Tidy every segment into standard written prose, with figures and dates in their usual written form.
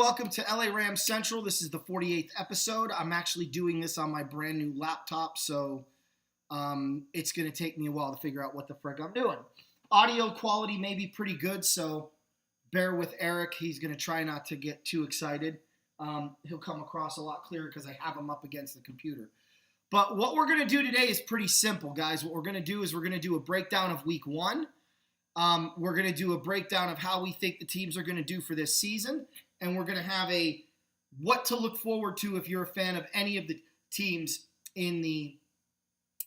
welcome to LA Rams Central. This is the 48th episode. I'm actually doing this on my brand new laptop, so it's going to take me a while to figure out what the frick I'm doing. Audio quality may be pretty good, so bear with Eric. He's going to try not to get too excited. He'll come across a lot clearer because I have him up against the computer. But what we're going to do today is pretty simple, guys. What we're going to do is we're going to do a breakdown of week one. We're going to do a breakdown of how we think the teams are going to do for this season. And we're going to have a what to look forward to if you're a fan of any of the teams in the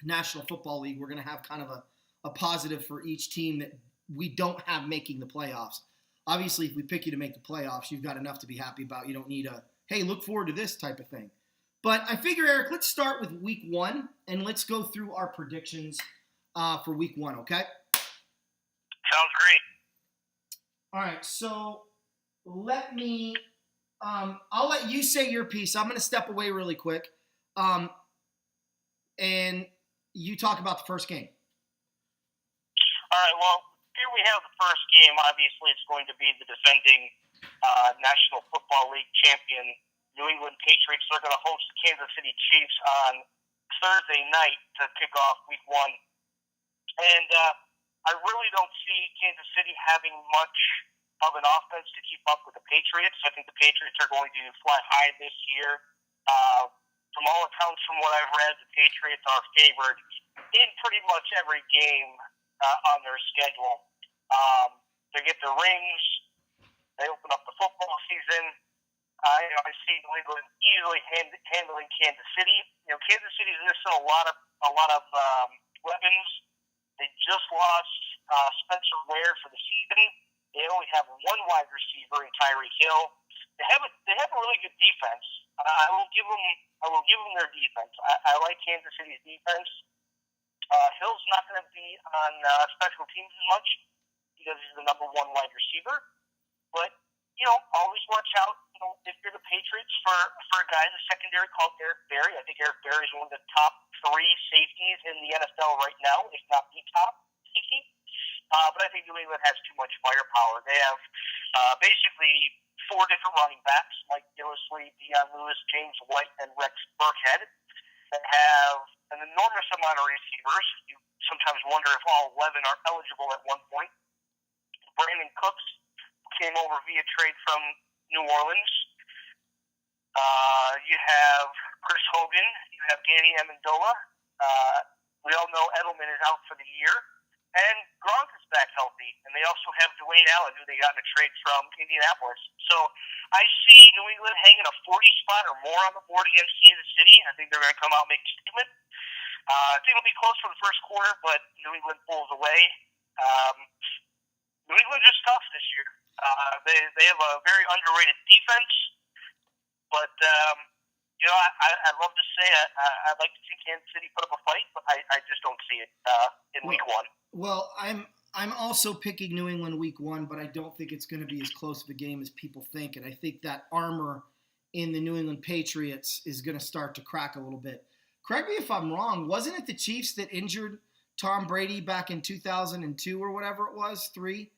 National Football League. We're going to have kind of a positive for each team that we don't have making the playoffs. Obviously, if we pick you to make the playoffs, you've got enough to be happy about. You don't need a, hey, look forward to this type of thing. But I figure, Eric, let's start with week one, and let's go through our predictions for week one, okay? Sounds great. All right, so let me I'll let you say your piece. I'm going to step away really quick, and you talk about the first game. All right, well, here we have the first game. Obviously, it's going to be the defending National Football League champion, New England Patriots. They're going to host the Kansas City Chiefs on Thursday night to kick off week one. And I really don't see Kansas City having much of an offense to keep up with the Patriots. I think the Patriots are going to fly high this year. From all accounts, from what I've read, the Patriots are favored in pretty much every game on their schedule. They get their rings. They open up the football season. I see New England easily handling Kansas City. Kansas City's missing a lot of weapons. They just lost Spencer Ware for the season. They only have one wide receiver in Tyreek Hill. They have a really good defense. I will give them their defense. I like Kansas City's defense. Hill's not going to be on special teams as much because he's the number one wide receiver. But always watch out. If you're the Patriots for a guy in the secondary called Eric Berry. I think Eric Berry is one of the top three safeties in the NFL right now, if not the top safety. But I think New England has too much firepower. They have basically four different running backs: Mike Gillislee, Deion Lewis, James White, and Rex Burkhead. That have an enormous amount of receivers. You sometimes wonder if all 11 are eligible at one point. Brandon Cooks came over via trade from New Orleans. You have Chris Hogan. You have Danny Amendola. We all know Edelman is out for the year. And Gronk is back healthy. And they also have Dwayne Allen, who they got in a trade from Indianapolis. So I see New England hanging a 40 spot or more on the board against Kansas City. I think they're going to come out and make a statement. I think it'll be close for the first quarter, but New England pulls away. New England is tough this year. They have a very underrated defense, but I'd love to say I'd like to see Kansas City put up a fight, but I just don't see it in week one. Well, I'm also picking New England week one, but I don't think it's going to be as close of a game as people think, and I think that armor in the New England Patriots is going to start to crack a little bit. Correct me if I'm wrong. Wasn't it the Chiefs that injured Tom Brady back in 2002 or whatever it was? 3,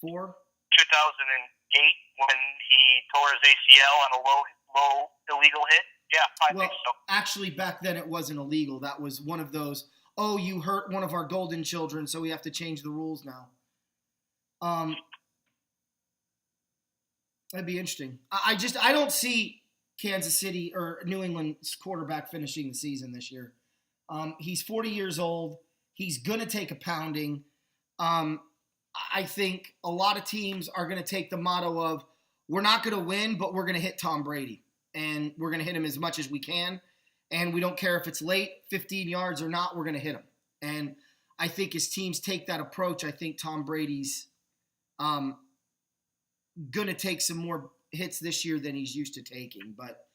4? 2008 when he tore his ACL on a low illegal hit. Yeah, I think so. Actually, back then it wasn't illegal. That was one of those, you hurt one of our golden children, so we have to change the rules now. That'd be interesting. I don't see Kansas City or New England's quarterback finishing the season this year. He's 40 years old. He's going to take a pounding. I think a lot of teams are going to take the motto of, we're not going to win, but we're going to hit Tom Brady. And we're going to hit him as much as we can. And we don't care if it's late, 15 yards or not, we're going to hit him. And I think as teams take that approach, I think Tom Brady's going to take some more hits this year than he's used to taking. But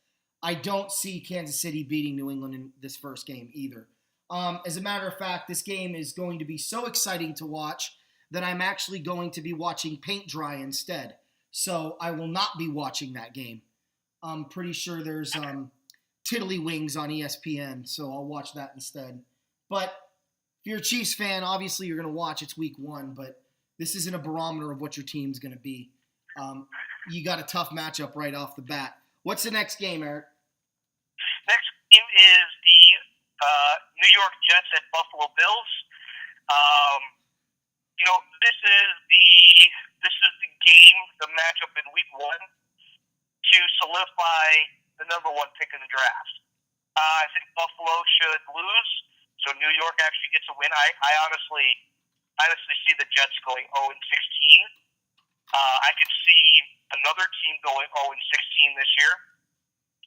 I don't see Kansas City beating New England in this first game either. As a matter of fact, this game is going to be so exciting to watch that I'm actually going to be watching paint dry instead. So I will not be watching that game. I'm pretty sure there's Tiddlywinks on ESPN, so I'll watch that instead. But if you're a Chiefs fan, obviously you're going to watch. It's week one, but this isn't a barometer of what your team's going to be. you got a tough matchup right off the bat. What's the next game, Eric? Next game is the New York Jets at Buffalo Bills. This is the game, the matchup in Week 1 to solidify the number 1 pick in the draft. I think Buffalo should lose, so New York actually gets a win. I honestly see the Jets going 0-16. I could see another team going 0-16 this year,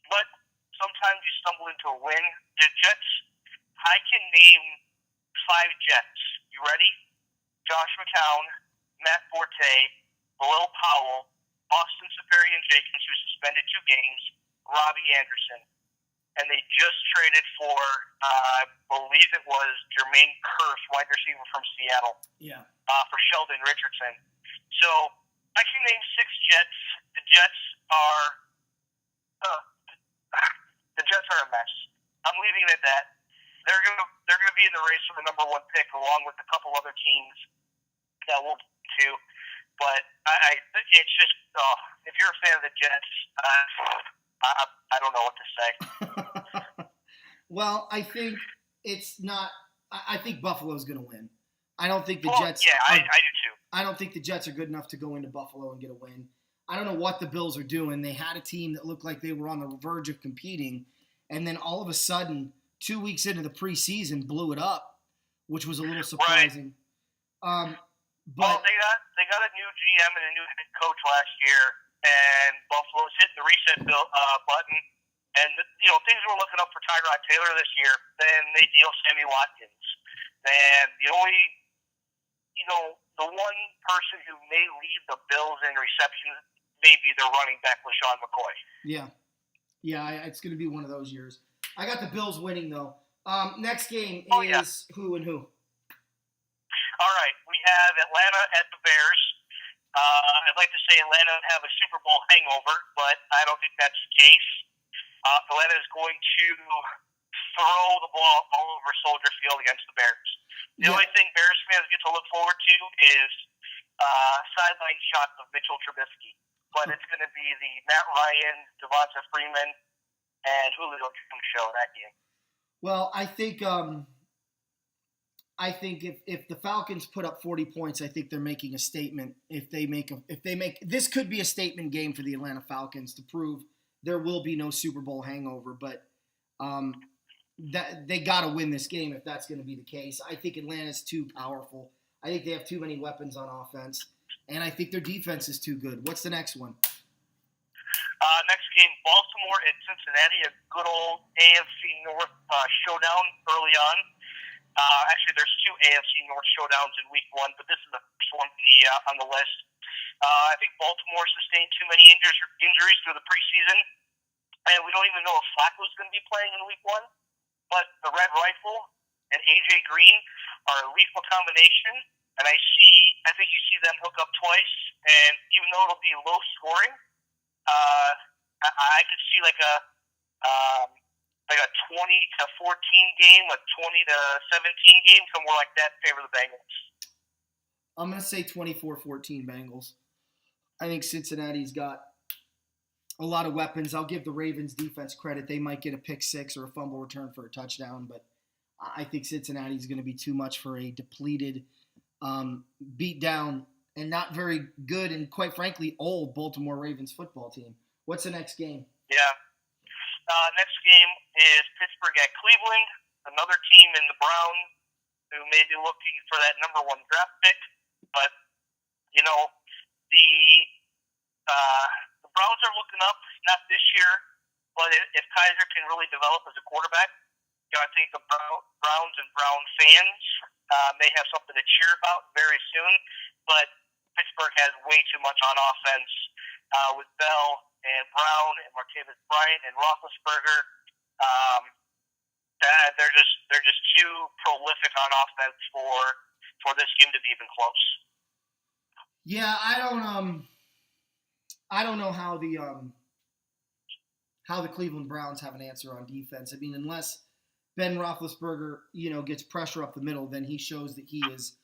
but sometimes you stumble into a win. The Jets, I can name 5 Jets. You ready? Josh McCown, Matt Forte, Bilal Powell, Austin Seferian-Jenkins, who suspended 2 games, Robbie Anderson. And they just traded for, I believe it was Jermaine Kearse, wide receiver from Seattle. Yeah. For Sheldon Richardson. So I can name 6 Jets. The Jets are a mess. I'm leaving it at that. They're gonna be in the race for the number 1 pick, along with a couple other teams that we'll get to. But it's just if you're a fan of the Jets, I don't know what to say. Well, I think it's not. I think Buffalo's going to win. I don't think the Jets. Yeah, I do too. I don't think the Jets are good enough to go into Buffalo and get a win. I don't know what the Bills are doing. They had a team that looked like they were on the verge of competing, and then all of a sudden, 2 weeks into the preseason, blew it up, which was a little surprising. Right. Well, they got a new GM and a new head coach last year, and Buffalo's hitting the reset button. And things were looking up for Tyrod Taylor this year. Then they deal Sammy Watkins, and the one person who may lead the Bills in receptions may be their running back, LaShawn McCoy. Yeah, it's going to be one of those years. I got the Bills winning though. Next game is who and who? All right, we have Atlanta at the Bears. I'd like to say Atlanta would have a Super Bowl hangover, but I don't think that's the case. Atlanta is going to throw the ball all over Soldier Field against the Bears. The only thing Bears fans get to look forward to is sideline shots of Mitchell Trubisky. But it's going to be the Matt Ryan, Devonta Freeman, and Julio Jones show that game. Well, I think if the Falcons put up 40 points, I think they're making a statement. If they make this could be a statement game for the Atlanta Falcons to prove there will be no Super Bowl hangover. But that they got to win this game if that's going to be the case. I think Atlanta's too powerful. I think they have too many weapons on offense, and I think their defense is too good. What's the next one? Next game, Baltimore at Cincinnati, a good old AFC North showdown early on. Actually, there's 2 AFC North showdowns in Week 1, but this is the first one on the list. I think Baltimore sustained too many injuries through the preseason, and we don't even know if Flacco's going to be playing in Week 1. But the Red Rifle and A.J. Green are a lethal combination, and I think you see them hook up twice, and even though it'll be low scoring, I could see like a 20-14 game, a 20-17 game, somewhere like that, favor the Bengals. I'm going to say 24-14 Bengals. I think Cincinnati's got a lot of weapons. I'll give the Ravens defense credit. They might get a pick 6 or a fumble return for a touchdown, but I think Cincinnati's going to be too much for a depleted, beat down, and not very good and, quite frankly, old Baltimore Ravens football team. What's the next game? Yeah. Next game is Pittsburgh at Cleveland, another team in the Browns who may be looking for that number 1 draft pick. But, the Browns are looking up, not this year, but if Kaiser can really develop as a quarterback, I think the Browns and Brown fans may have something to cheer about very soon. But Pittsburgh has way too much on offense with Bell and Brown and Martavis Bryant and Roethlisberger. They're just too prolific on offense for this game to be even close. Yeah, I don't know how the Cleveland Browns have an answer on defense. I mean, unless Ben Roethlisberger, gets pressure up the middle, then he shows that he is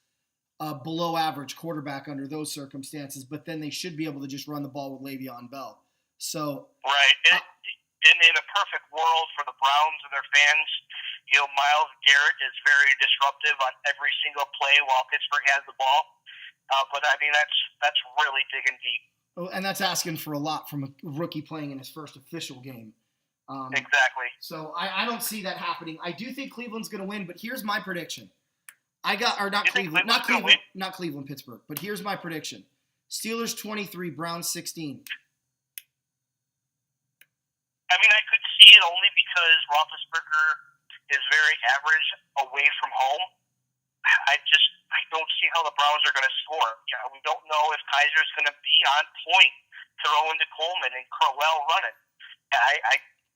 a below average quarterback under those circumstances, but then they should be able to just run the ball with Le'Veon Bell. So right. And in a perfect world for the Browns and their fans, Myles Garrett is very disruptive on every single play while Pittsburgh has the ball. But I mean, that's really digging deep. And that's asking for a lot from a rookie playing in his first official game. Exactly. So I don't see that happening. I do think Cleveland's going to win, but here's my prediction. Not Cleveland, Pittsburgh. But here's my prediction: Steelers 23, Browns 16. I mean, I could see it only because Roethlisberger is very average away from home. I don't see how the Browns are going to score. We don't know if Kaiser's going to be on point throwing to Coleman and Crowell running.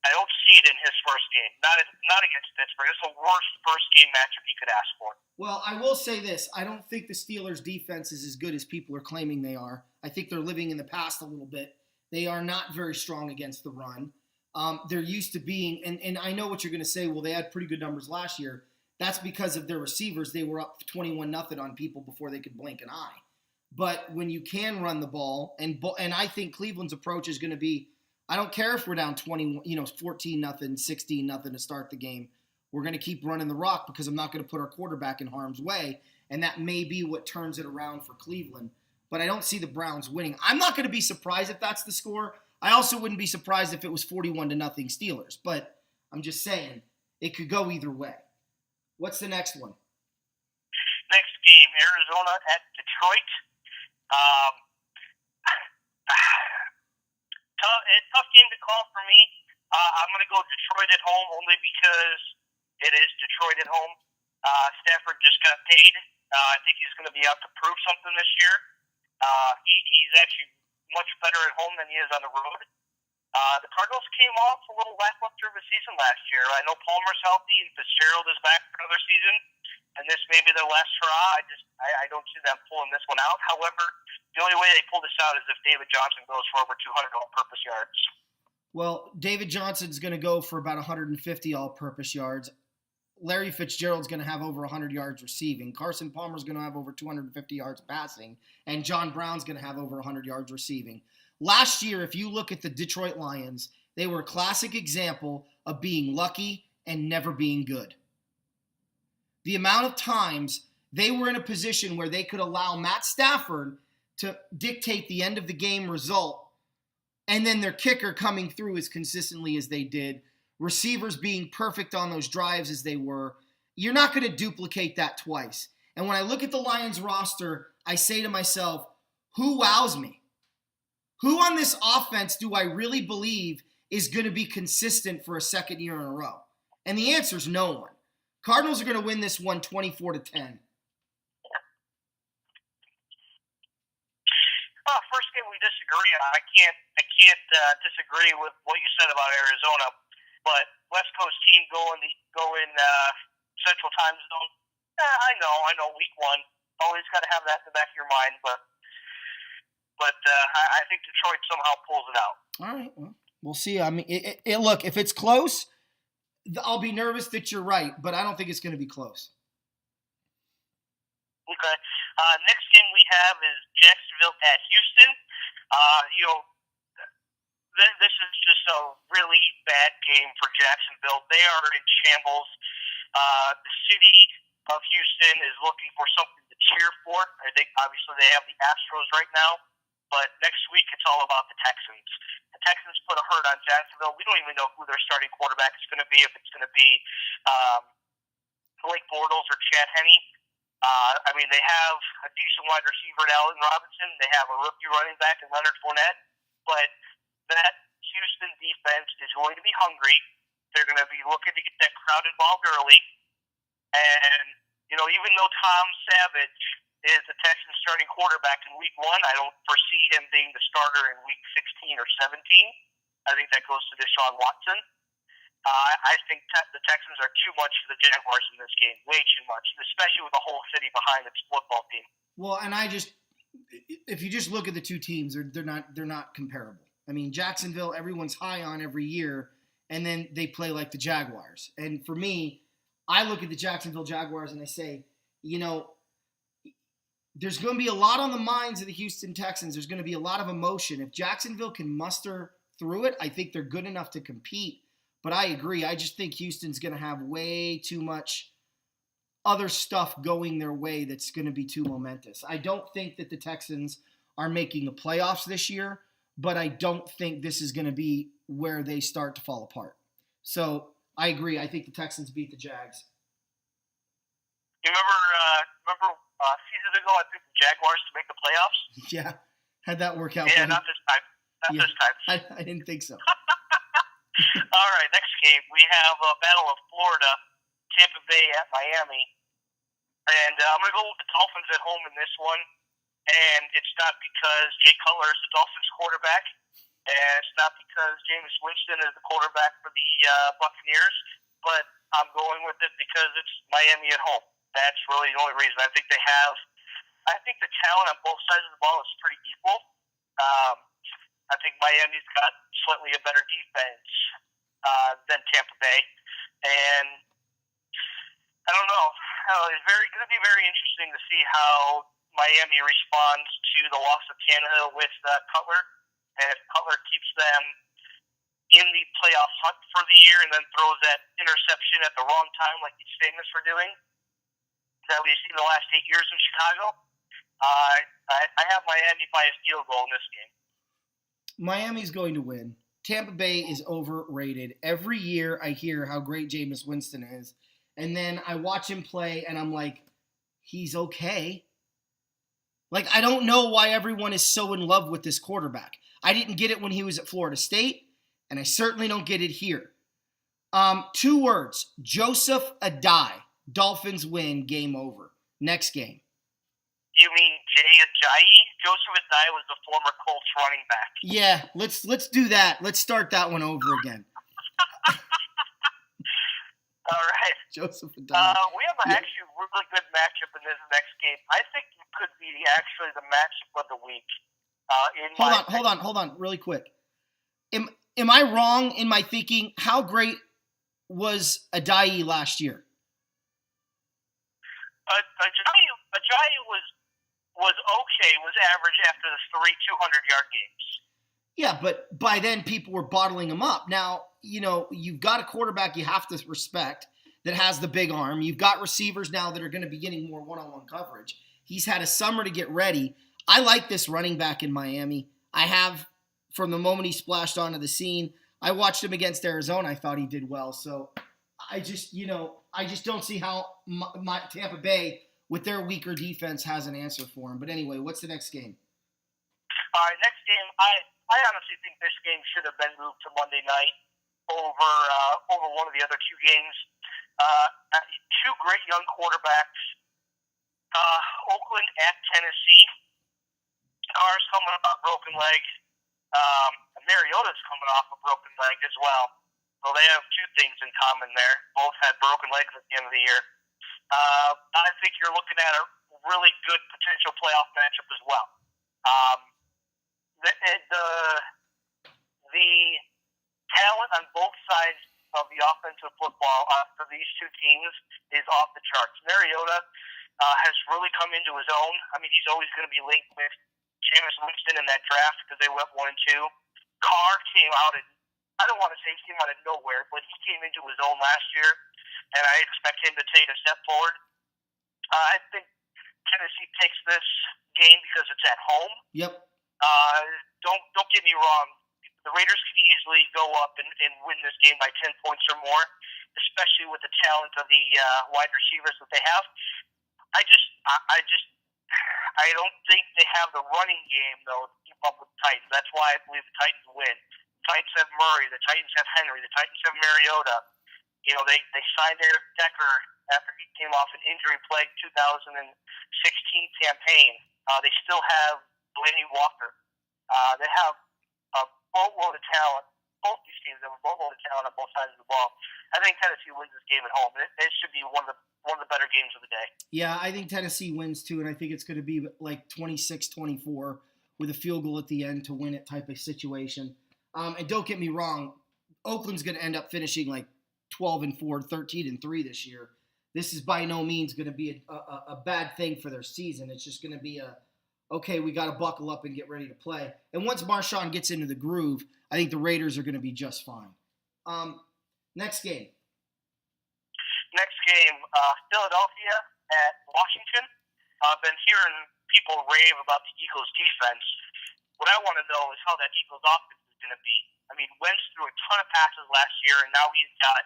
I don't see it in his first game. Not against Pittsburgh. It's the worst first game matchup you could ask for. Well, I will say this. I don't think the Steelers' defense is as good as people are claiming they are. I think they're living in the past a little bit. They are not very strong against the run. They're used to being, and I know what you're going to say, well, they had pretty good numbers last year. That's because of their receivers. They were up 21-0 on people before they could blink an eye. But when you can run the ball, and I think Cleveland's approach is going to be, I don't care if we're down 14-0, 16-0 to start the game. We're going to keep running the rock because I'm not going to put our quarterback in harm's way, and that may be what turns it around for Cleveland. But I don't see the Browns winning. I'm not going to be surprised if that's the score. I also wouldn't be surprised if it was 41-0 Steelers. But I'm just saying, it could go either way. What's the next one? Next game, Arizona at Detroit. Tough game to call for me. I'm going to go Detroit at home only because it is Detroit at home. Stafford just got paid. I think he's going to be out to prove something this year. He's actually much better at home than he is on the road. The Cardinals came off a little lackluster of a season last year. I know Palmer's healthy and Fitzgerald is back for another season, and this may be their last hurrah. I don't see them pulling this one out. However, the only way they pull this out is if David Johnson goes for over 200 all-purpose yards. Well, David Johnson's going to go for about 150 all-purpose yards. Larry Fitzgerald's going to have over 100 yards receiving. Carson Palmer's going to have over 250 yards passing. And John Brown's going to have over 100 yards receiving. Last year, if you look at the Detroit Lions, they were a classic example of being lucky and never being good. The amount of times they were in a position where they could allow Matt Stafford to dictate the end of the game result, and then their kicker coming through as consistently as they did, receivers being perfect on those drives as they were, you're not going to duplicate that twice. And when I look at the Lions roster, I say to myself, who wows me? Who on this offense do I really believe is going to be consistent for a second year in a row? And the answer is no one. Cardinals are going to win this one 24-10. First game we disagree on. I can't disagree with what you said about Arizona, but West Coast team go in Central Time Zone. I know. Week one, always got to have that in the back of your mind, but I think Detroit somehow pulls it out. All right, well, we'll see. I mean, look, if it's close, I'll be nervous that you're right, but I don't think it's going to be close. Okay. Next game we have is Jacksonville at Houston. This is just a really bad game for Jacksonville. They are in shambles. The city of Houston is looking for something to cheer for. I think obviously they have the Astros right now, but next week it's all about the Texans. The Texans put a hurt on Jacksonville. We don't even know who their starting quarterback is going to be, if it's going to be Blake Bortles or Chad Henne. They have a decent wide receiver in Allen Robinson. They have a rookie running back in Leonard Fournette. But that Houston defense is going to be hungry. They're going to be looking to get that crowd involved early. And, even though Tom Savage is the Texans starting quarterback in week one, I don't foresee him being the starter in week 16 or 17. I think that goes to Deshaun Watson. I think the Texans are too much for the Jaguars in this game, way too much, especially with the whole city behind its football team. Well, and if you just look at the two teams, they're not comparable. I mean, Jacksonville, everyone's high on every year, and then they play like the Jaguars. And for me, I look at the Jacksonville Jaguars and I say, there's going to be a lot on the minds of the Houston Texans. There's going to be a lot of emotion. If Jacksonville can muster through it, I think they're good enough to compete. But I agree. I just think Houston's going to have way too much other stuff going their way that's going to be too momentous. I don't think that the Texans are making the playoffs this year, but I don't think this is going to be where they start to fall apart. So I agree. I think the Texans beat the Jags. You remember season ago, I picked the Jaguars to make the playoffs? Yeah. How'd that work out? Yeah, not this time. Not this time. I didn't think so. All right, next game. We have a Battle of Florida, Tampa Bay at Miami. And I'm going to go with the Dolphins at home in this one. And it's not because Jay Cutler is the Dolphins quarterback. And it's not because Jameis Winston is the quarterback for the Buccaneers. But I'm going with it because it's Miami at home. That's really the only reason. I think the talent on both sides of the ball is pretty equal. I think Miami's got slightly a better defense than Tampa Bay. And I don't know. It's going to be very interesting to see how Miami responds to the loss of Tannehill with Cutler. And if Cutler keeps them in the playoff hunt for the year and then throws that interception at the wrong time like he's famous for doing, that we've seen the last 8 years in Chicago, I have Miami by a field goal in this game. Miami's going to win. Tampa Bay is overrated. Every year I hear how great Jameis Winston is, and then I watch him play, and I'm like, he's okay. Like, I don't know why everyone is so in love with this quarterback. I didn't get it when he was at Florida State, and I certainly don't get it here. 2 words. Joseph Adai. Dolphins win. Game over. Next game. You mean Jay Ajayi? Joseph Adai was the former Colts running back. Yeah, let's do that. Let's start that one over again. All right. Joseph Adai. We have actually a really good matchup in this next game. I think it could be actually the matchup of the week. Hold on, really quick. Am I wrong in my thinking? How great was Adai last year? Ajayi was okay, was average after the 3 200-yard games. Yeah, but by then people were bottling him up. Now, you've got a quarterback you have to respect that has the big arm. You've got receivers now that are going to be getting more one-on-one coverage. He's had a summer to get ready. I like this running back in Miami. I have from the moment he splashed onto the scene. I watched him against Arizona. I thought he did well. So I just don't see how my Tampa Bay, with their weaker defense, has an answer for him. But anyway, what's the next game? All right, next game. I honestly think this game should have been moved to Monday night over one of the other 2 games. 2 great young quarterbacks. Oakland at Tennessee. Carr's coming off a broken leg. Mariota's coming off a broken leg as well. So they have 2 things in common there. Both had broken legs at the end of the year. I think you're looking at a really good potential playoff matchup as well. The talent on both sides of the offensive football for these 2 teams is off the charts. Mariota has really come into his own. I mean, he's always going to be linked with Jameis Winston in that draft because they went 1 and 2. Carr came out, and I don't want to say he came out of nowhere, but he came into his own last year, and I expect him to take a step forward. I think Tennessee takes this game because it's at home. Yep. Don't get me wrong. The Raiders could easily go up and win this game by 10 points or more, especially with the talent of the wide receivers that they have. I don't think they have the running game, though, to keep up with the Titans. That's why I believe the Titans win. The Titans have Murray. The Titans have Henry. The Titans have Mariota. They signed Eric Decker after he came off an injury-plagued 2016 campaign. They still have Blaney Walker. They have a boatload of talent. Both these teams have a boatload of talent on both sides of the ball. I think Tennessee wins this game at home. It should be one of the better games of the day. Yeah, I think Tennessee wins too, and I think it's going to be like 26-24 with a field goal at the end to win it type of situation. And don't get me wrong, Oakland's going to end up finishing like 12-4, 13-3 this year. this is by no means going to be a bad thing for their season. It's just going to be okay, we got to buckle up and get ready to play. And once Marshawn gets into the groove, I think the Raiders are going to be just fine. Next game. Next game, Philadelphia at Washington. I've been hearing people rave about the Eagles' defense. What I want to know is how that Eagles' offense is going to be. I mean, Wentz threw a ton of passes last year, and now he's got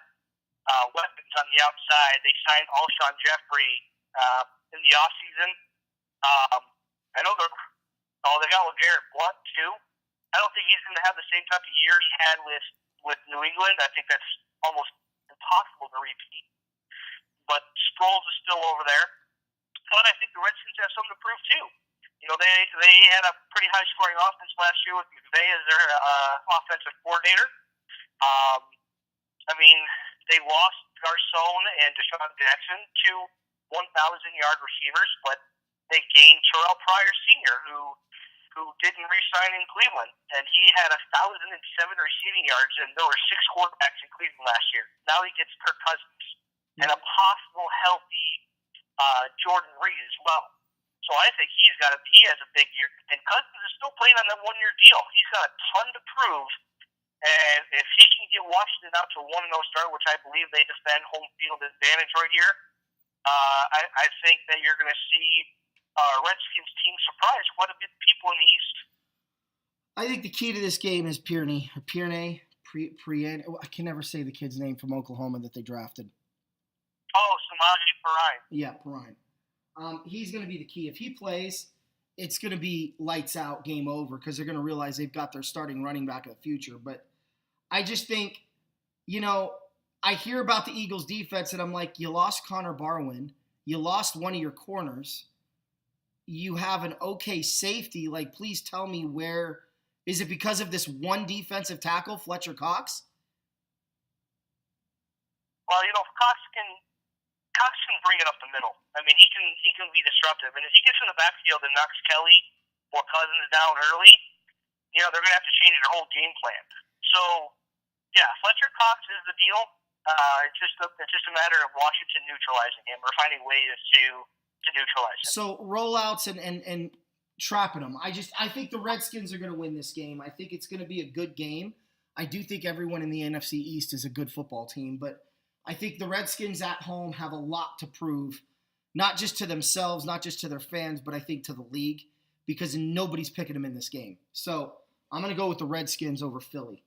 weapons on the outside. They signed Alshon Jeffrey in the offseason. I know they got LeGarrette Blount, too. I don't think he's going to have the same type of year he had with New England. I think that's almost impossible to repeat. But Sproles is still over there. But I think the Redskins have something to prove, too. You know, they had a pretty high-scoring offense last year with McVay as their offensive coordinator. I mean, they lost Garcon and Deshaun Jackson, two 1,000-yard receivers, but they gained Terrell Pryor Sr., who didn't re-sign in Cleveland, and he had 1,007 receiving yards, and there were 6 quarterbacks in Cleveland last year. Now he gets Kirk Cousins and a possible healthy Jordan Reed as well. So I think he has a big year, and Cousins is still playing on that 1-year deal. He's got a ton to prove, and if he can get Washington out to a 1-0 start, which I believe they defend home field advantage right here, I think that you're going to see Redskins team surprise quite a bit of people in the East. I think the key to this game is Pierney. I can never say the kid's name from Oklahoma that they drafted. Oh, Samaje Perine. Yeah, Perine. He's going to be the key. If he plays, it's going to be lights out, game over, because they're going to realize they've got their starting running back of the future. But I just think, I hear about the Eagles' defense, and I'm like, you lost Connor Barwin. You lost one of your corners. You have an okay safety. Like, please tell me where. Is it because of this one defensive tackle, Fletcher Cox? Well, Cox can bring it up the middle. I mean, he can be disruptive. And if he gets in the backfield and knocks Kelly or Cousins down early, they're going to have to change their whole game plan. So, yeah, Fletcher Cox is the deal. It's just a matter of Washington neutralizing him or finding ways to neutralize him. So rollouts and trapping them. I think the Redskins are going to win this game. I think it's going to be a good game. I do think everyone in the NFC East is a good football team, but I think the Redskins at home have a lot to prove, not just to themselves, not just to their fans, but I think to the league, because nobody's picking them in this game. So I'm going to go with the Redskins over Philly.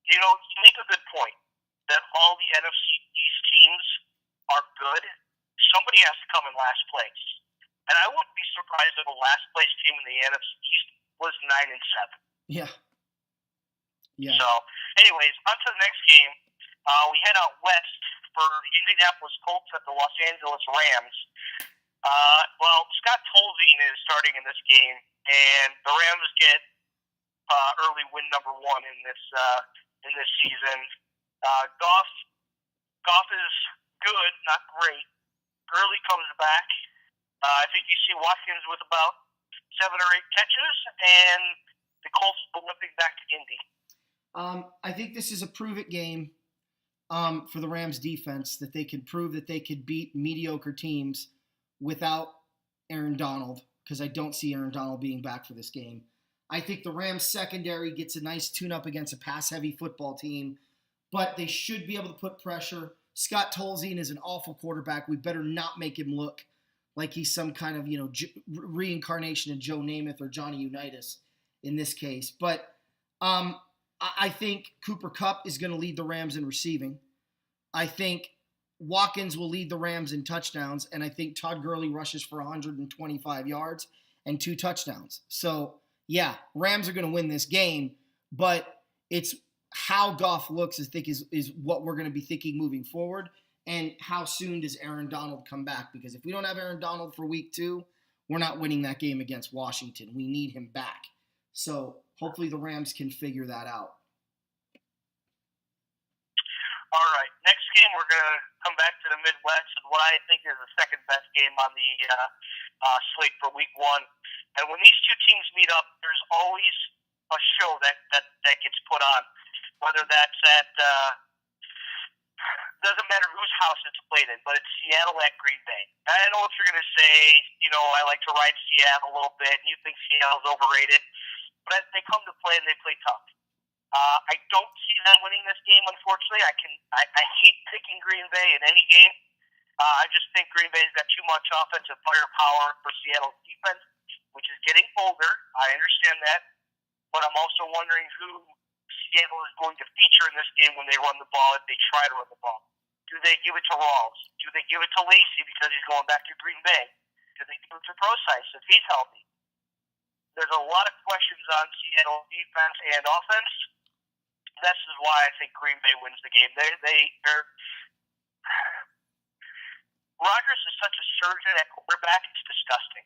You make a good point that all the NFC East teams are good. Somebody has to come in last place. And I wouldn't be surprised if a last place team in the NFC East was 9-7. Yeah. So, anyways, on to the next game. We head out west for the Indianapolis Colts at the Los Angeles Rams. Scott Tolzien is starting in this game, and the Rams get early win number 1 in this season. Goff is good, not great. Gurley comes back. I think you see Watkins with about 7 or 8 catches, and the Colts limping back to Indy. I think this is a prove-it game for the Rams defense, that they can prove that they could beat mediocre teams without Aaron Donald, because I don't see Aaron Donald being back for this game. I think the Rams secondary gets a nice tune-up against a pass-heavy football team, but they should be able to put pressure. Scott Tolzien is an awful quarterback. We better not make him look like he's some kind of, reincarnation of Joe Namath or Johnny Unitas in this case. But I think Cooper Kupp is going to lead the Rams in receiving. I think Watkins will lead the Rams in touchdowns, and I think Todd Gurley rushes for 125 yards and 2 touchdowns. So, yeah, Rams are going to win this game, but it's how Goff looks, I think, is what we're going to be thinking moving forward. And how soon does Aaron Donald come back? Because if we don't have Aaron Donald for week 2, we're not winning that game against Washington. We need him back. So hopefully the Rams can figure that out. All right. Next game, we're going to come back to the Midwest and what I think is the second best game on the slate for week 1. And when these two teams meet up, there's always a show that gets put on. Whether that's at doesn't matter who's house it's played in, but it's Seattle at Green Bay. I know what you're going to say. I like to ride Seattle a little bit, and you think Seattle's overrated. But as they come to play, and they play tough. I don't see them winning this game, unfortunately. I hate picking Green Bay in any game. I just think Green Bay's got too much offensive firepower for Seattle's defense, which is getting older. I understand that. But I'm also wondering who Seattle is going to feature in this game when they run the ball, if they try to run the ball. Do they give it to Rawls? Do they give it to Lacey because he's going back to Green Bay? Do they give it to Procise if he's healthy? There's a lot of questions on Seattle defense and offense. This is why I think Green Bay wins the game. They're Rodgers is such a surgeon at quarterback; it's disgusting.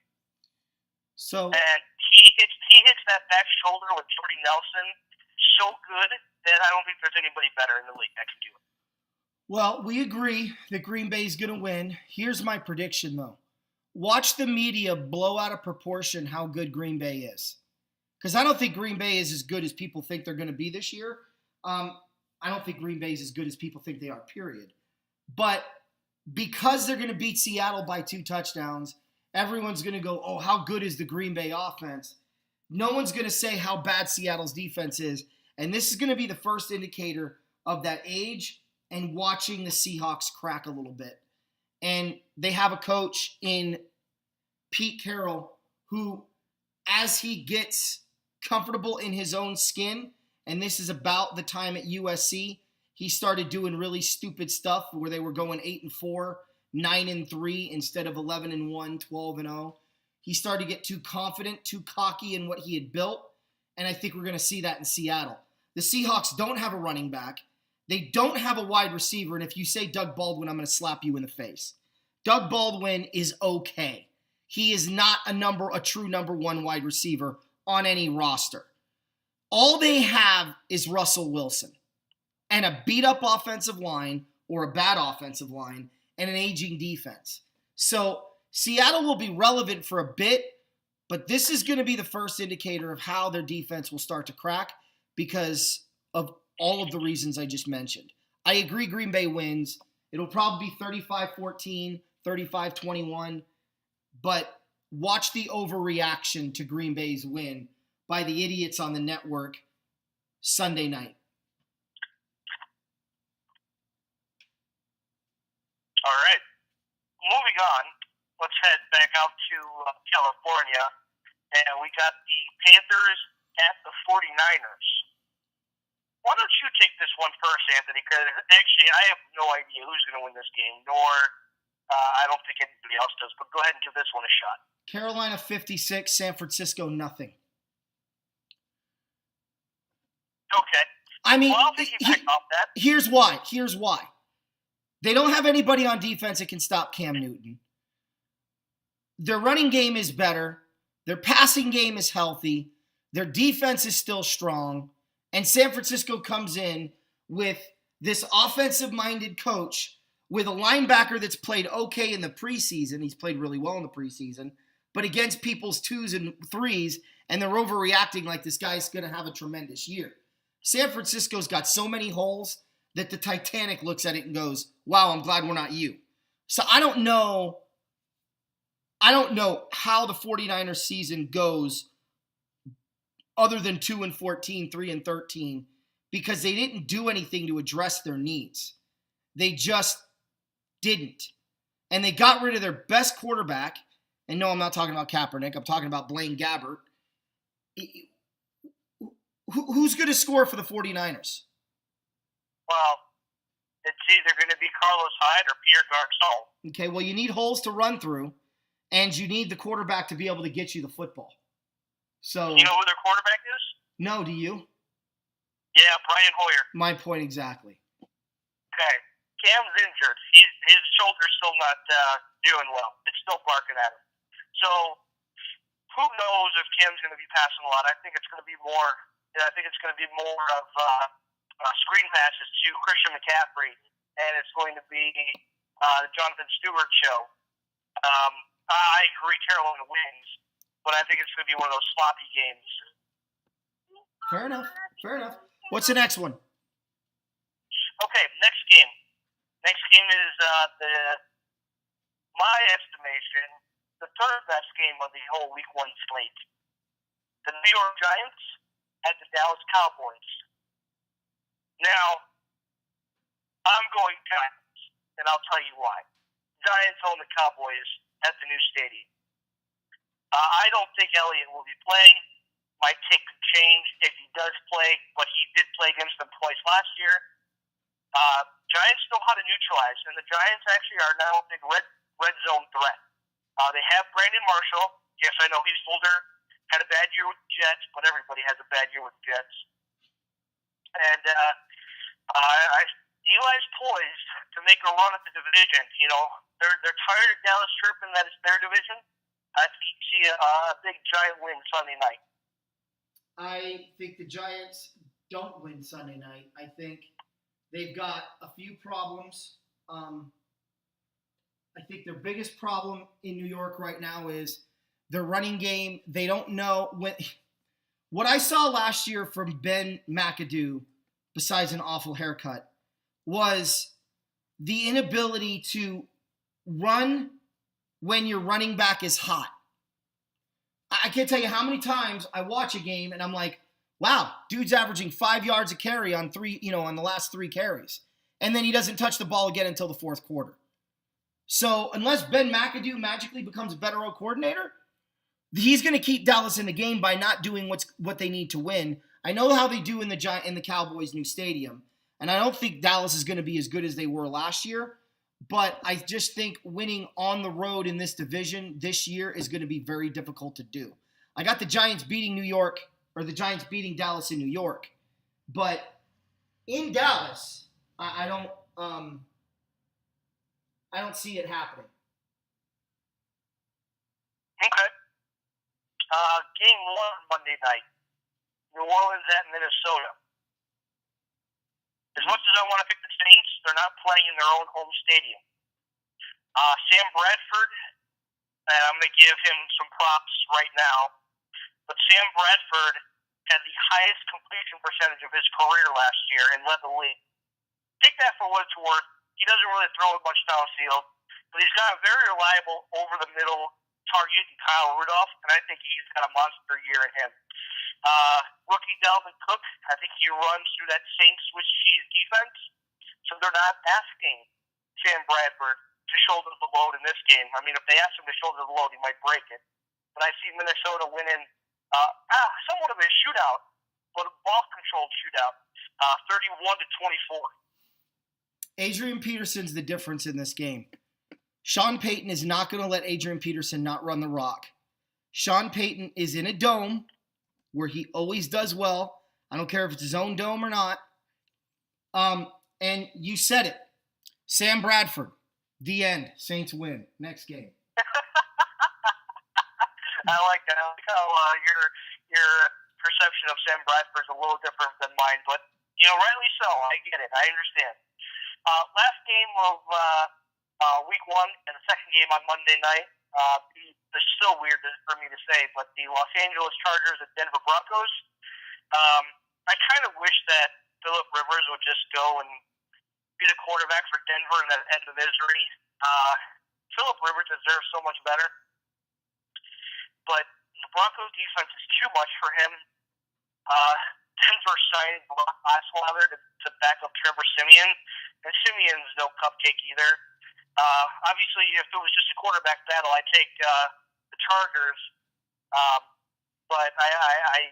So, and he hits that back shoulder with Jordy Nelson so good that I don't think there's anybody better in the league that can do it. Well, we agree that Green Bay's going to win. Here's my prediction, though. Watch the media blow out of proportion how good Green Bay is. Because I don't think Green Bay is as good as people think they're going to be this year. I don't think Green Bay is as good as people think they are, period. But because they're going to beat Seattle by 2 touchdowns, everyone's going to go, oh, how good is the Green Bay offense? No one's going to say how bad Seattle's defense is. And this is going to be the first indicator of that age and watching the Seahawks crack a little bit. And they have a coach in Pete Carroll who, as he gets comfortable in his own skin, and this is about the time at USC, he started doing really stupid stuff where they were going 8-4, 9-3 instead of 11-1, 12-0. He started to get too confident, too cocky in what he had built, and I think we're going to see that in Seattle. The Seahawks don't have a running back. They don't have a wide receiver, and if you say Doug Baldwin, I'm going to slap you in the face. Doug Baldwin is okay. He is not a true number 1 wide receiver on any roster. All they have is Russell Wilson and a beat-up offensive line or a bad offensive line and an aging defense. So Seattle will be relevant for a bit, but this is going to be the first indicator of how their defense will start to crack because of all of the reasons I just mentioned. I agree Green Bay wins. It'll probably be 35-14, 35-21, but watch the overreaction to Green Bay's win by the idiots on the network Sunday night. All right. Moving on, let's head back out to California, and we got the Panthers at the 49ers. Why don't you take this one first, Anthony? Because actually, I have no idea who's going to win this game, nor I don't think anybody else does. But go ahead and give this one a shot. Carolina 56, San Francisco nothing. Okay. I mean, well, I'll take you back off that. Here's why. They don't have anybody on defense that can stop Cam Newton. Their running game is better. Their passing game is healthy. Their defense is still strong. And San Francisco comes in with this offensive-minded coach with a linebacker that's played okay in the preseason. He's played really well in the preseason. But against people's 2s and 3s, and they're overreacting like this guy's going to have a tremendous year. San Francisco's got so many holes that the Titanic looks at it and goes, wow, I'm glad we're not you. So I don't know how the 49ers season goes other than 2-14, 3-13, because they didn't do anything to address their needs. They just didn't. And they got rid of their best quarterback. And no, I'm not talking about Kaepernick. I'm talking about Blaine Gabbert. Who's going to score for the 49ers? Well, it's either going to be Carlos Hyde or Pierre Garçon. Okay, well, you need holes to run through, and you need the quarterback to be able to get you the football. So, you know who their quarterback is? No, do you? Yeah, Brian Hoyer. My point exactly. Okay. Cam's injured. His shoulder's still not doing well. It's still barking at him. So, who knows if Cam's going to be passing a lot? I think it's going to be more of screen passes to Christian McCaffrey, and it's going to be the Jonathan Stewart show. I agree Carolina wins, but I think it's going to be one of those sloppy games. Fair enough. What's the next one? Okay, next game. Next game is my estimation, the third best game of the whole Week 1 slate. The New York Giants at the Dallas Cowboys. Now, I'm going Giants, and I'll tell you why. Giants own the Cowboys at the new stadium. I don't think Elliott will be playing. My take could change if he does play, but he did play against them twice last year. Giants know how to neutralize, and the Giants actually are now a big red zone threat. They have Brandon Marshall. Yes, I know he's older, had a bad year with the Jets, but everybody has a bad year with the Jets. And Eli's poised to make a run at the division. You know, they're tired of Dallas chirping that it's their division. I think you see a big Giant win Sunday night. I think the Giants don't win Sunday night. I think they've got a few problems. I think their biggest problem in New York right now is their running game. They don't know what I saw last year from Ben McAdoo, besides an awful haircut, was the inability to run when your running back is hot. I can't tell you how many times I watch a game and I'm like, wow, dude's averaging 5 yards a carry on the last 3 carries. And then he doesn't touch the ball again until the fourth quarter. So unless Ben McAdoo magically becomes a better coordinator, he's going to keep Dallas in the game by not doing what they need to win. I know how they do in the Cowboys' new stadium, and I don't think Dallas is going to be as good as they were last year. But I just think winning on the road in this division this year is going to be very difficult to do. I got the Giants beating Dallas in New York, but in Dallas, I don't see it happening. Okay. Game 1 Monday night. New Orleans at Minnesota. As much as I want to pick the Saints, they're not playing in their own home stadium. Sam Bradford, and I'm going to give him some props right now, but Sam Bradford had the highest completion percentage of his career last year and led the league. Take that for what it's worth. He doesn't really throw it much downfield, but he's got a very reliable over-the-middle target in Kyle Rudolph, and I think he's got a monster year in him. Rookie Dalvin Cook, I think he runs through that Saints Swiss cheese defense, so they're not asking Sam Bradford to shoulder the load in this game. I mean, if they ask him to shoulder the load, he might break it. But I see Minnesota winning somewhat of a shootout, but a ball-controlled shootout, 31-24. Adrian Peterson's the difference in this game. Sean Payton is not going to let Adrian Peterson not run the rock. Sean Payton is in a dome where he always does well. I don't care if it's his own dome or not. And you said it. Sam Bradford, the end. Saints win. Next game. I like that. I like how your perception of Sam Bradford is a little different than mine, but rightly so. I get it. I understand. Last game of Week 1 and the second game on Monday night. It's still weird for me to say, but the Los Angeles Chargers at Denver Broncos. I kind of wish that Phillip Rivers would just go and be the quarterback for Denver and that end of misery. Phillip Rivers deserves so much better, but the Broncos defense is too much for him. Denver signed Brock Osweiler to back up Trevor Siemian, and Siemian's no cupcake either. Obviously, if it was just a quarterback battle, I'd take the Chargers, but I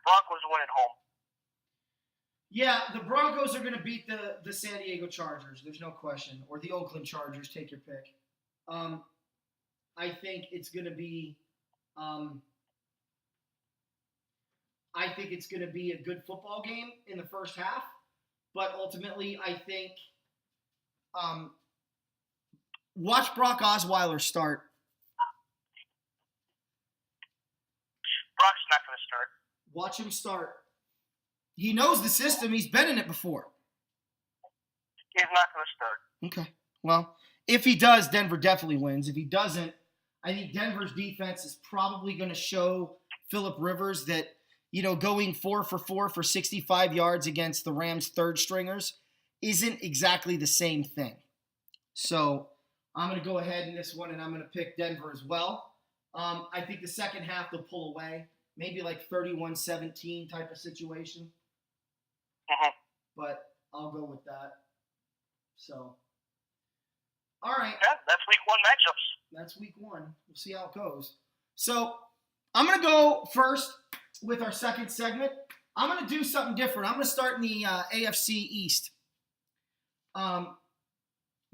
Broncos win at home. Yeah, the Broncos are going to beat the San Diego Chargers. There's no question. Or the Oakland Chargers. Take your pick. I think it's going to be a good football game in the first half. But ultimately, I think watch Brock Osweiler start. Brock's not going to start. Watch him start. He knows the system. He's been in it before. He's not going to start. Okay. Well, if he does, Denver definitely wins. If he doesn't, I think Denver's defense is probably going to show Phillip Rivers that, going 4 for 4 for 65 yards against the Rams' third stringers isn't exactly the same thing. So I'm going to go ahead in this one, and I'm going to pick Denver as well. I think the second half they'll pull away, maybe like 31-17 type of situation. But I'll go with that. So, all right. Yeah, that's week 1 matchups. That's week 1. We'll see how it goes. So I'm going to go first with our second segment. I'm going to do something different. I'm going to start in the AFC East.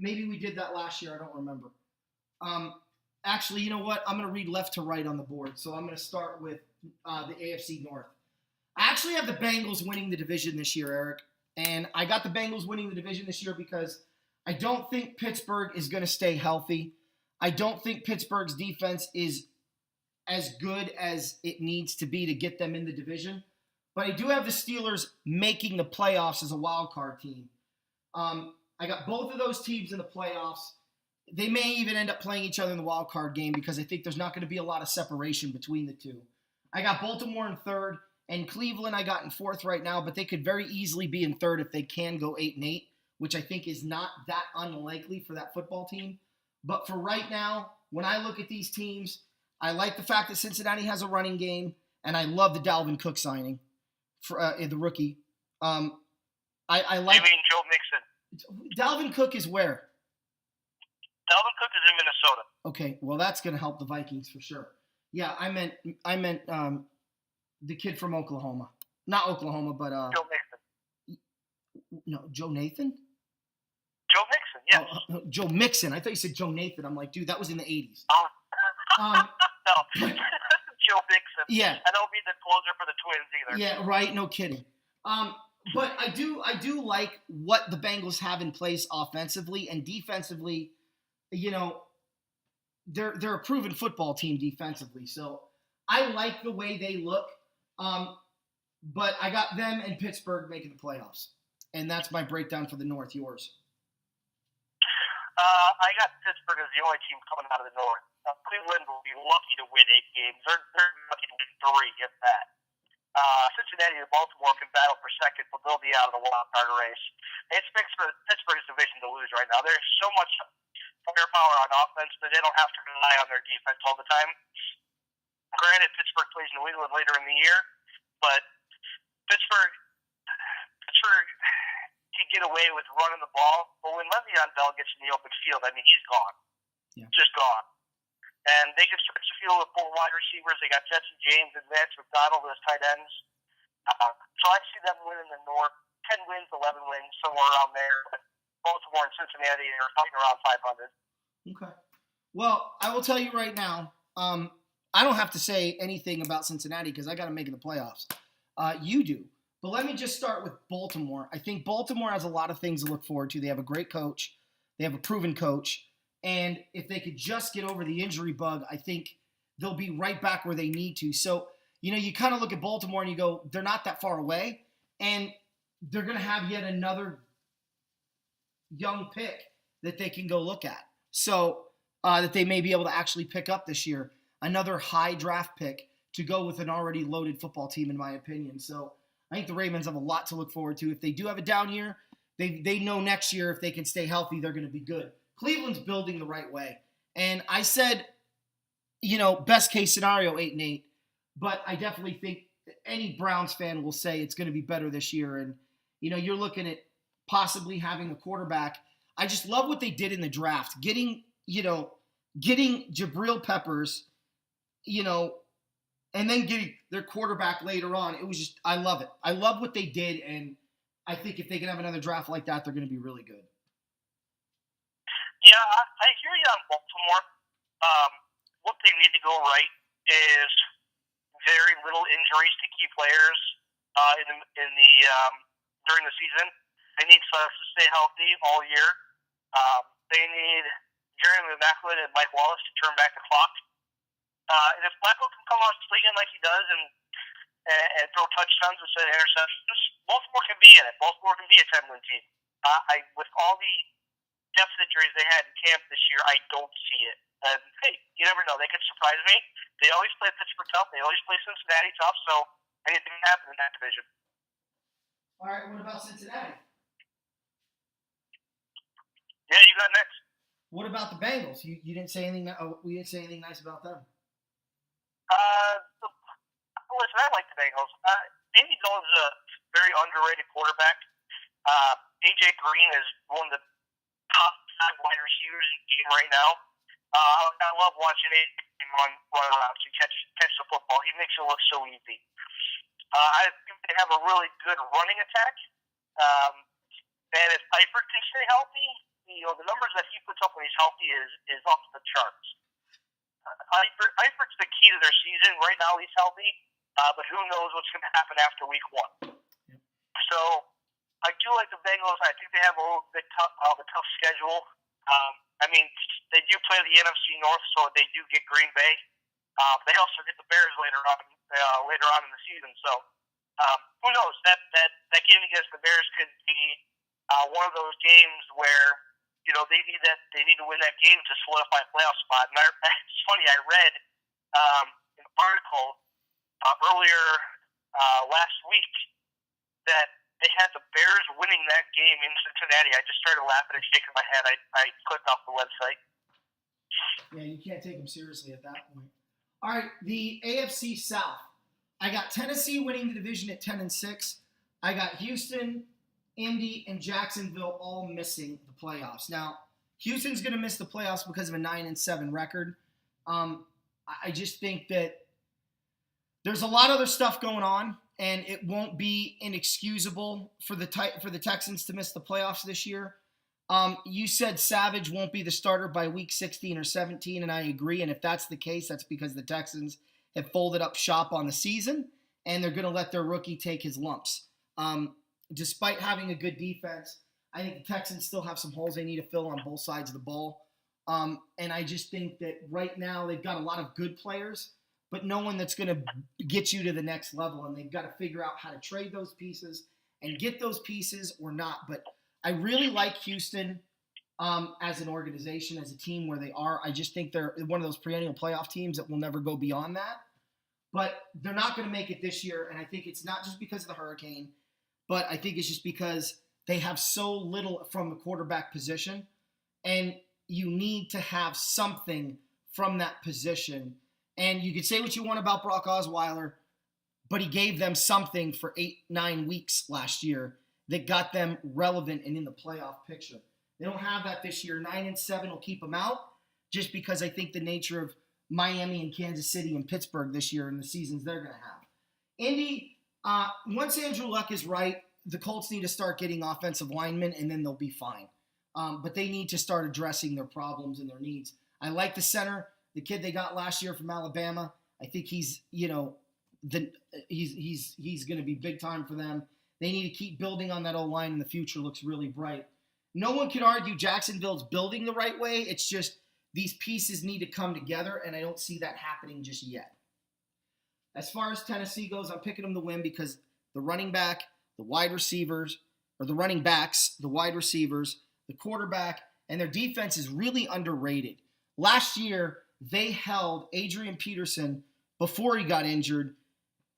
Maybe we did that last year. I don't remember. Actually, you know what? I'm going to read left to right on the board. So I'm going to start with the AFC North. I actually have the Bengals winning the division this year, Eric. And I got the Bengals winning the division this year because I don't think Pittsburgh is going to stay healthy. I don't think Pittsburgh's defense is as good as it needs to be to get them in the division. But I do have the Steelers making the playoffs as a wild card team. I got both of those teams in the playoffs. They may even end up playing each other in the wild card game because I think there's not going to be a lot of separation between the two. I got Baltimore in third, and Cleveland I got in fourth right now, but they could very easily be in third if they can go 8-8, which I think is not that unlikely for that football team. But for right now, when I look at these teams, I like the fact that Cincinnati has a running game, and I love the Dalvin Cook signing for the rookie. I like. You mean Joe Mixon? Dalvin Cook is where? Dalvin Cook is in Minnesota. Okay, well that's going to help the Vikings for sure. Yeah, I meant the kid from Oklahoma, not Oklahoma, but Joe Mixon. No, Joe Nathan. Joe Mixon, yes. Oh, Joe Mixon. I thought you said Joe Nathan. I'm like, dude, that was in the 80s. No, Joe Mixon. Yeah. I don't mean the closer for the Twins either. Yeah, right. No kidding. But I do like what the Bengals have in place offensively and defensively. You know, they're a proven football team defensively, so I like the way they look. But I got them and Pittsburgh making the playoffs, and that's my breakdown for the North. Yours? I got Pittsburgh as the only team coming out of the North. Cleveland will be lucky to win 8 games. They're lucky to win 3, if that. Cincinnati and Baltimore can battle for second, but they'll be out of the wild card race. It's Pittsburgh's division to lose right now. There's so much firepower on offense that they don't have to rely on their defense all the time. Granted, Pittsburgh plays New England later in the year, but Pittsburgh can get away with running the ball. But when Le'Veon Bell gets in the open field, I mean, he's gone. Yeah. Just gone. And they can stretch the field with 4 wide receivers. They got Jesse James and Vance McDonald as tight ends. So I see them winning the North. 10 wins, 11 wins, somewhere around there. But Baltimore and Cincinnati are fighting around 500. Okay. Well, I will tell you right now, I don't have to say anything about Cincinnati because I got to make it the playoffs. You do. But let me just start with Baltimore. I think Baltimore has a lot of things to look forward to. They have a great coach. They have a proven coach. And if they could just get over the injury bug, I think they'll be right back where they need to. So, you know, you kind of look at Baltimore and you go, they're not that far away. And they're going to have yet another young pick that they can go look at. So that they may be able to actually pick up this year. Another high draft pick to go with an already loaded football team, in my opinion. So I think the Ravens have a lot to look forward to. If they do have a down year, they know next year if they can stay healthy, they're going to be good. Cleveland's building the right way. And I said, you know, best case scenario, 8-8. But I definitely think any Browns fan will say it's going to be better this year. And, you know, you're looking at possibly having a quarterback. I just love what they did in the draft. Getting Jabril Peppers, you know, and then getting their quarterback later on. It was just, I love it. I love what they did. And I think if they can have another draft like that, they're going to be really good. Yeah, I hear you on Baltimore. What they need to go right is very little injuries to key players during the season. They need to stay healthy all year. They need Jeremy McLeod and Mike Wallace to turn back the clock. And if Flacco can come out swinging like he does and throw touchdowns instead of interceptions, Baltimore can be in it. Baltimore can be a 10-win team. With all the depth injuries they had in camp this year, I don't see it. And hey, you never know. They could surprise me. They always play Pittsburgh tough. They always play Cincinnati tough. So anything can happen in that division. All right. What about Cincinnati? Yeah, you got next. What about the Bengals? You didn't say anything. We didn't say anything nice about them. Uh, Listen, I like the Bengals. Andy Dalton's a very underrated quarterback. AJ Green is one of the top 5 wide receivers in the game right now. I love watching him run around to catch the football. He makes it look so easy. I think they have a really good running attack. And if Eifert can stay healthy, the numbers that he puts up when he's healthy is off the charts. Eifert's the key to their season. Right now he's healthy, but who knows what's going to happen after week 1. Yep. So I do like the Bengals. I think they have a little bit of a tough schedule. They do play the NFC North, so they do get Green Bay. They also get the Bears later on in the season. So who knows? That game against the Bears could be one of those games where they need to win that game to solidify a playoff spot. And it's funny, I read an article earlier last week that they had the Bears winning that game in Cincinnati. I just started laughing and shaking my head. I clicked off the website. Yeah, you can't take them seriously at that point. All right, the AFC South. I got Tennessee winning the division at 10-6. I got Houston, Indy, and Jacksonville all missing the playoffs. Now, Houston's going to miss the playoffs because of a 9-7 record. I just think that there's a lot of other stuff going on, and it won't be inexcusable for the Texans to miss the playoffs this year. You said Savage won't be the starter by week 16 or 17, and I agree. And if that's the case, that's because the Texans have folded up shop on the season, and they're going to let their rookie take his lumps. Despite having a good defense, I think the Texans still have some holes they need to fill on both sides of the ball. And I just think that right now they've got a lot of good players, but no one that's going to get you to the next level. And they've got to figure out how to trade those pieces and get those pieces or not. But I really like Houston as an organization, as a team where they are. I just think they're one of those perennial playoff teams that will never go beyond that. But they're not going to make it this year, and I think it's not just because of the hurricane, but I think it's just because they have so little from the quarterback position, and you need to have something from that position. And you could say what you want about Brock Osweiler, but he gave them something for 8-9 weeks last year that got them relevant and in the playoff picture. They don't have that this year. 9-7 will keep them out just because I think the nature of Miami and Kansas City and Pittsburgh this year and the seasons they're going to have. Indy, once Andrew Luck is right, the Colts need to start getting offensive linemen, and then they'll be fine. But they need to start addressing their problems and their needs. I like the center, the kid they got last year from Alabama. I think he's going to be big time for them. They need to keep building on that O-line, and the future looks really bright. No one could argue Jacksonville's building the right way. It's just these pieces need to come together, and I don't see that happening just yet. As far as Tennessee goes, I'm picking them to win because the running back, the wide receivers, or the running backs, the wide receivers, the quarterback, and their defense is really underrated. Last year, they held Adrian Peterson before he got injured.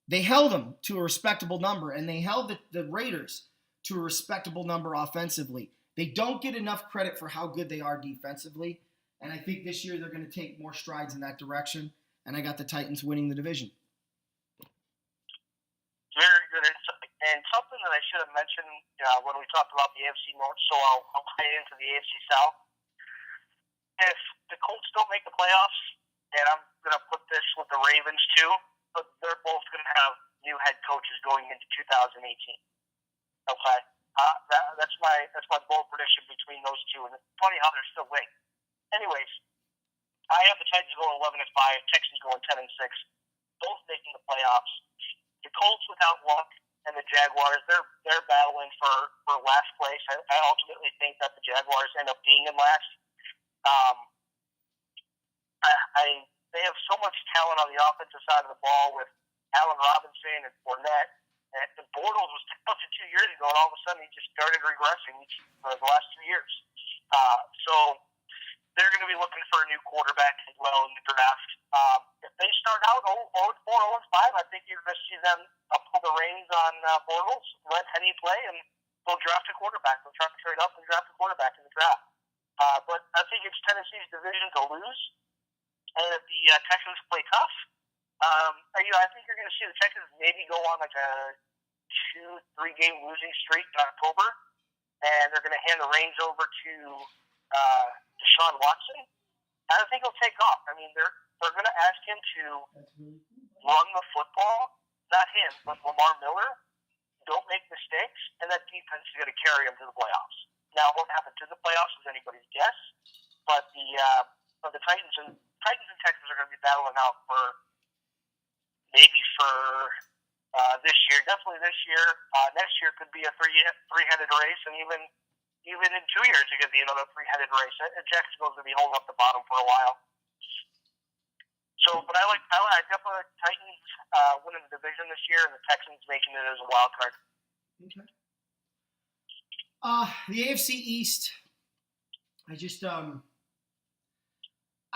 They held him to a respectable number, and they held the Raiders to a respectable number offensively. They don't get enough credit for how good they are defensively, and I think this year they're going to take more strides in that direction, and I got the Titans winning the division. Very good insight. And something that I should have mentioned when we talked about the AFC North, so I'll tie it into the AFC South. If the Colts don't make the playoffs, and I'm going to put this with the Ravens too, but they're both going to have new head coaches going into 2018. Okay? That's my bold prediction between those two. And it's funny how they're still linked. Anyways, I have the Titans going 11-5, Texans going 10-6, both making the playoffs. The Colts without luck and the Jaguars, they're battling for last place. I ultimately think that the Jaguars end up being in last. They have so much talent on the offensive side of the ball with Allen Robinson and Fournette. And Bortles was talented 2 years ago, and all of a sudden he just started regressing for the last 2 years. So they're going to be looking for a new quarterback as well in the draft. If they start out 0-4, 0-5, I think you're going to see them pull the reins on Bortles, let Henny play, and they'll draft a quarterback. They'll try to trade up and draft a quarterback in the draft. Tennessee's division to lose, and if the Texans play tough, I think you're going to see the Texans maybe go on like a 2-3 game losing streak in October, and they're going to hand the reins over to Deshaun Watson. I don't think he'll take off. I mean, they're going to ask him to run the football, not him, but Lamar Miller. Don't make mistakes, and that defense is going to carry him to the playoffs. Now, what happened to the playoffs is anybody's guess, but the Titans and Texans are going to be battling out for this year. Definitely this year. Next year could be a three-headed race, and even in 2 years, it could be another three-headed race. Jacksonville's going to be holding up the bottom for a while. So, but I definitely like Titans winning the division this year, and the Texans making it as a wild card. Okay. The AFC East, I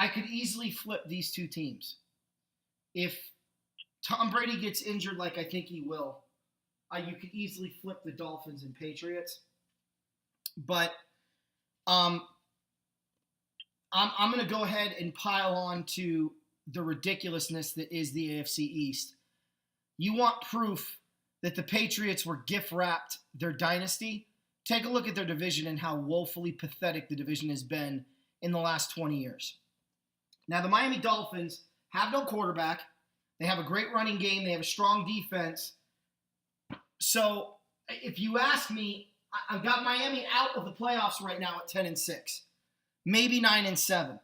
could easily flip these two teams. If Tom Brady gets injured like I think he will, you could easily flip the Dolphins and Patriots. But I'm going to go ahead and pile on to the ridiculousness that is the AFC East. You want proof that the Patriots were gift-wrapped their dynasty? Take a look at their division and how woefully pathetic the division has been in the last 20 years. Now, the Miami Dolphins have no quarterback. They have a great running game. They have a strong defense. So, if you ask me, I've got Miami out of the playoffs right now at 10-6, maybe 9-7.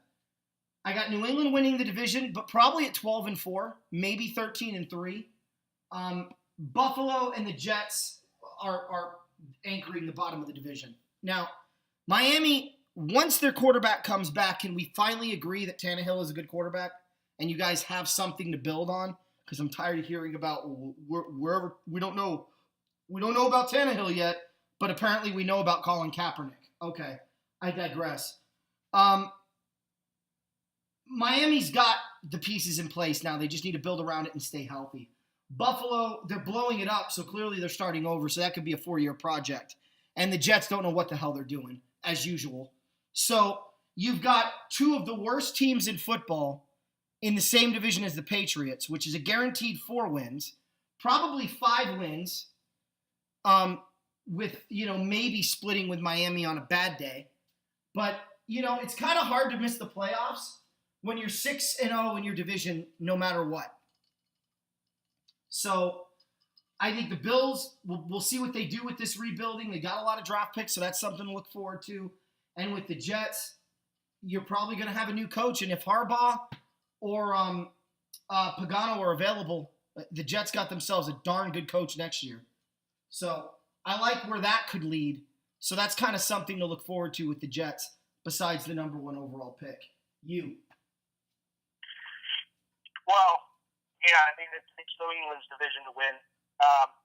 I got New England winning the division, but probably at 12-4, maybe 13-3. Buffalo and the Jets are anchoring the bottom of the division. Now, Miami, once their quarterback comes back, can we finally agree that Tannehill is a good quarterback and you guys have something to build on? Because I'm tired of hearing about wherever we don't know about Tannehill yet, but apparently we know about Colin Kaepernick. Okay, I digress. Miami's got the pieces in place now. They just need to build around it and stay healthy. Buffalo, they're blowing it up, so clearly they're starting over, so that could be a 4-year project. And the Jets don't know what the hell they're doing, as usual. So you've got two of the worst teams in football in the same division as the Patriots, which is a guaranteed 4 wins, probably 5 wins, with, maybe splitting with Miami on a bad day. But, it's kind of hard to miss the playoffs when you're 6-0 in your division, no matter what. So I think the Bills, we'll see what they do with this rebuilding. They got a lot of draft picks, so that's something to look forward to. And with the Jets, you're probably going to have a new coach. And if Harbaugh or Pagano are available, the Jets got themselves a darn good coach next year. So I like where that could lead. So that's kind of something to look forward to with the Jets, besides the number 1 overall pick. You. Well, yeah, I mean, it's New England's division to win.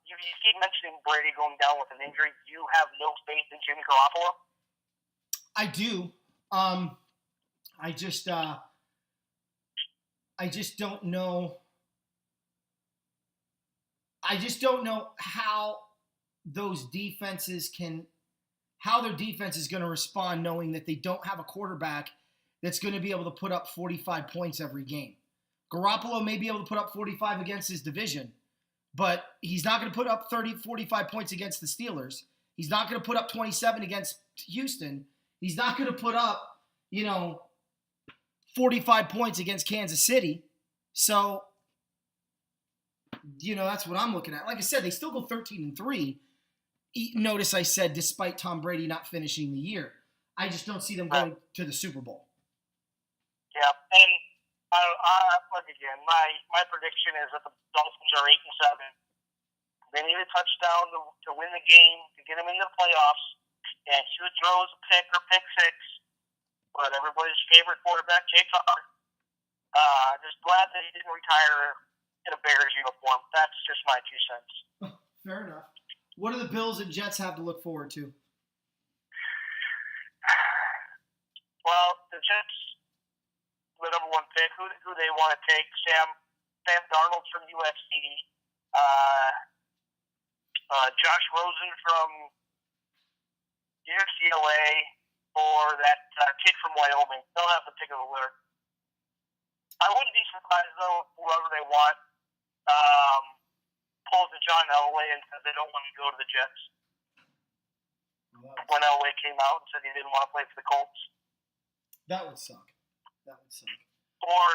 You keep mentioning Brady going down with an injury. You have no faith in Jimmy Garoppolo? I do. I just don't know. I just don't know how their defense is going to respond knowing that they don't have a quarterback that's going to be able to put up 45 points every game. Garoppolo may be able to put up 45 against his division, but he's not going to put up 45 points against the Steelers. He's not going to put up 27 against Houston. He's not going to put up, 45 points against Kansas City. So, that's what I'm looking at. Like I said, they still go 13-3. Notice I said despite Tom Brady not finishing the year. I just don't see them going to the Super Bowl. Yeah, and again, my prediction is that the Dolphins are 8-7. They need a touchdown to win the game, to get them into the playoffs, and who throws a pick or pick 6. But everybody's favorite quarterback, Jay Cutler. Just glad that he didn't retire in a Bears uniform. That's just my 2 cents. Fair enough. What do the Bills and Jets have to look forward to? Well, the Jets, the number 1 pick, who they want to take, Sam Darnold from USC, Josh Rosen from UCLA, or that kid from Wyoming. They'll have to pick of the litter. I wouldn't be surprised, though, if whoever they want pulls the John Elway and says they don't want to go to the Jets. When Elway came out and said he didn't want to play for the Colts. That would suck. Or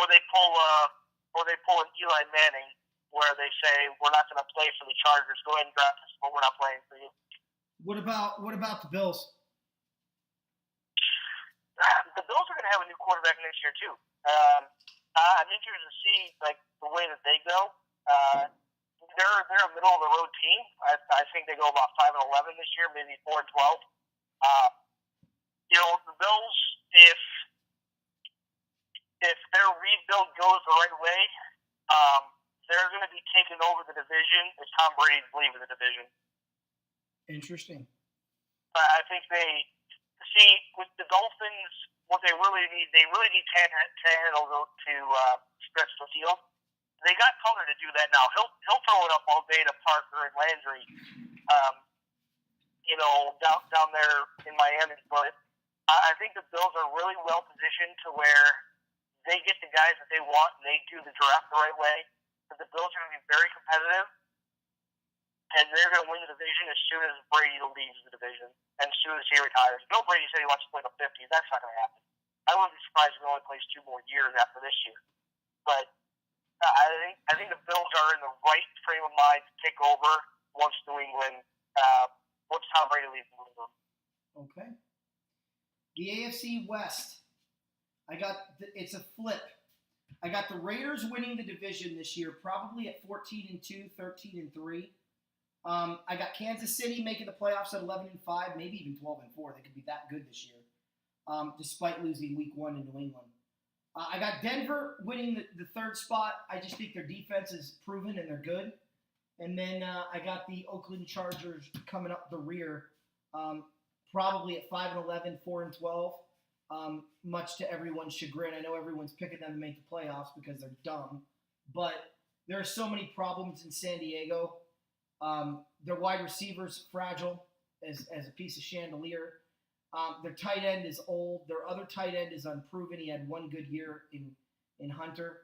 they pull an Eli Manning where they say we're not going to play for the Chargers. Go ahead and draft us, but we're not playing for you. What about the Bills? The Bills are going to have a new quarterback next year too. I'm interested to see the way that they go. They're a middle of the road team. I think they go about 5-11 this year, maybe 4-12. The Bills, if their rebuild goes the right way, they're going to be taking over the division if Tom Brady's leaving the division. Interesting. I think with the Dolphins, what they really need Tannehill to stretch the field. They got Conner to do that now. He'll throw it up all day to Parker and Landry, down there in Miami. But I think the Bills are really well positioned to where they get the guys that they want and they do the draft the right way. But the Bills are going to be very competitive, and they're going to win the division as soon as Brady leaves the division and as soon as he retires. Bill Brady said he wants to play to 50. That's not going to happen. I wouldn't be surprised if he only plays 2 more years after this year. But I think the Bills are in the right frame of mind to take over once New England, once Tom Brady leaves New England. Okay. The AFC West. It's a flip. I got the Raiders winning the division this year, probably at 14-2, 13-3. I got Kansas City making the playoffs at 11-5, maybe even 12-4. They could be that good this year, despite losing Week 1 in New England. I got Denver winning the third spot. I just think their defense is proven and they're good. And then I got the Oakland Chargers coming up the rear, probably at 5-11, 4-12. Much to everyone's chagrin. I know everyone's picking them to make the playoffs because they're dumb. But there are so many problems in San Diego. Their wide receivers fragile as a piece of chandelier. Their tight end is old. Their other tight end is unproven. He had 1 good year in Hunter.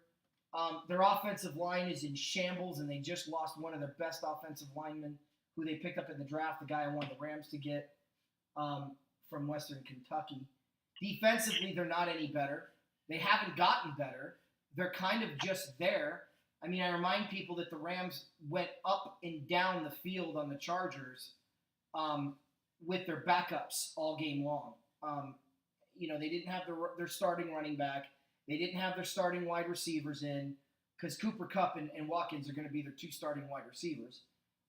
Their offensive line is in shambles, and they just lost one of their best offensive linemen who they picked up in the draft, the guy I wanted the Rams to get from Western Kentucky. Defensively, they're not any better. They haven't gotten better. They're kind of just there. I mean, I remind people that the Rams went up and down the field on the Chargers with their backups all game long. They didn't have their starting running back. They didn't have their starting wide receivers in because Cooper Kupp and Watkins are going to be their 2 starting wide receivers.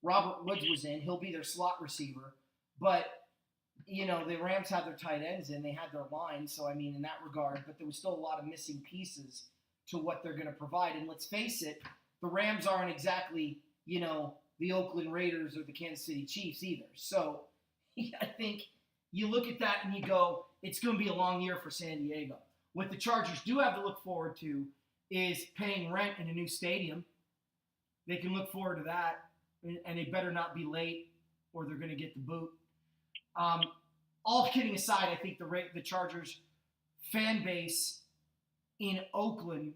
Robert Woods was in. He'll be their slot receiver. But, the Rams had their tight ends in. They had their line. So, I mean, in that regard. But there was still a lot of missing pieces to what they're going to provide. And let's face it, the Rams aren't exactly, the Oakland Raiders or the Kansas City Chiefs either. So, I think you look at that and you go, it's going to be a long year for San Diego. What the Chargers do have to look forward to is paying rent in a new stadium. They can look forward to that, and they better not be late or they're going to get the boot. All kidding aside, I think the Chargers fan base in Oakland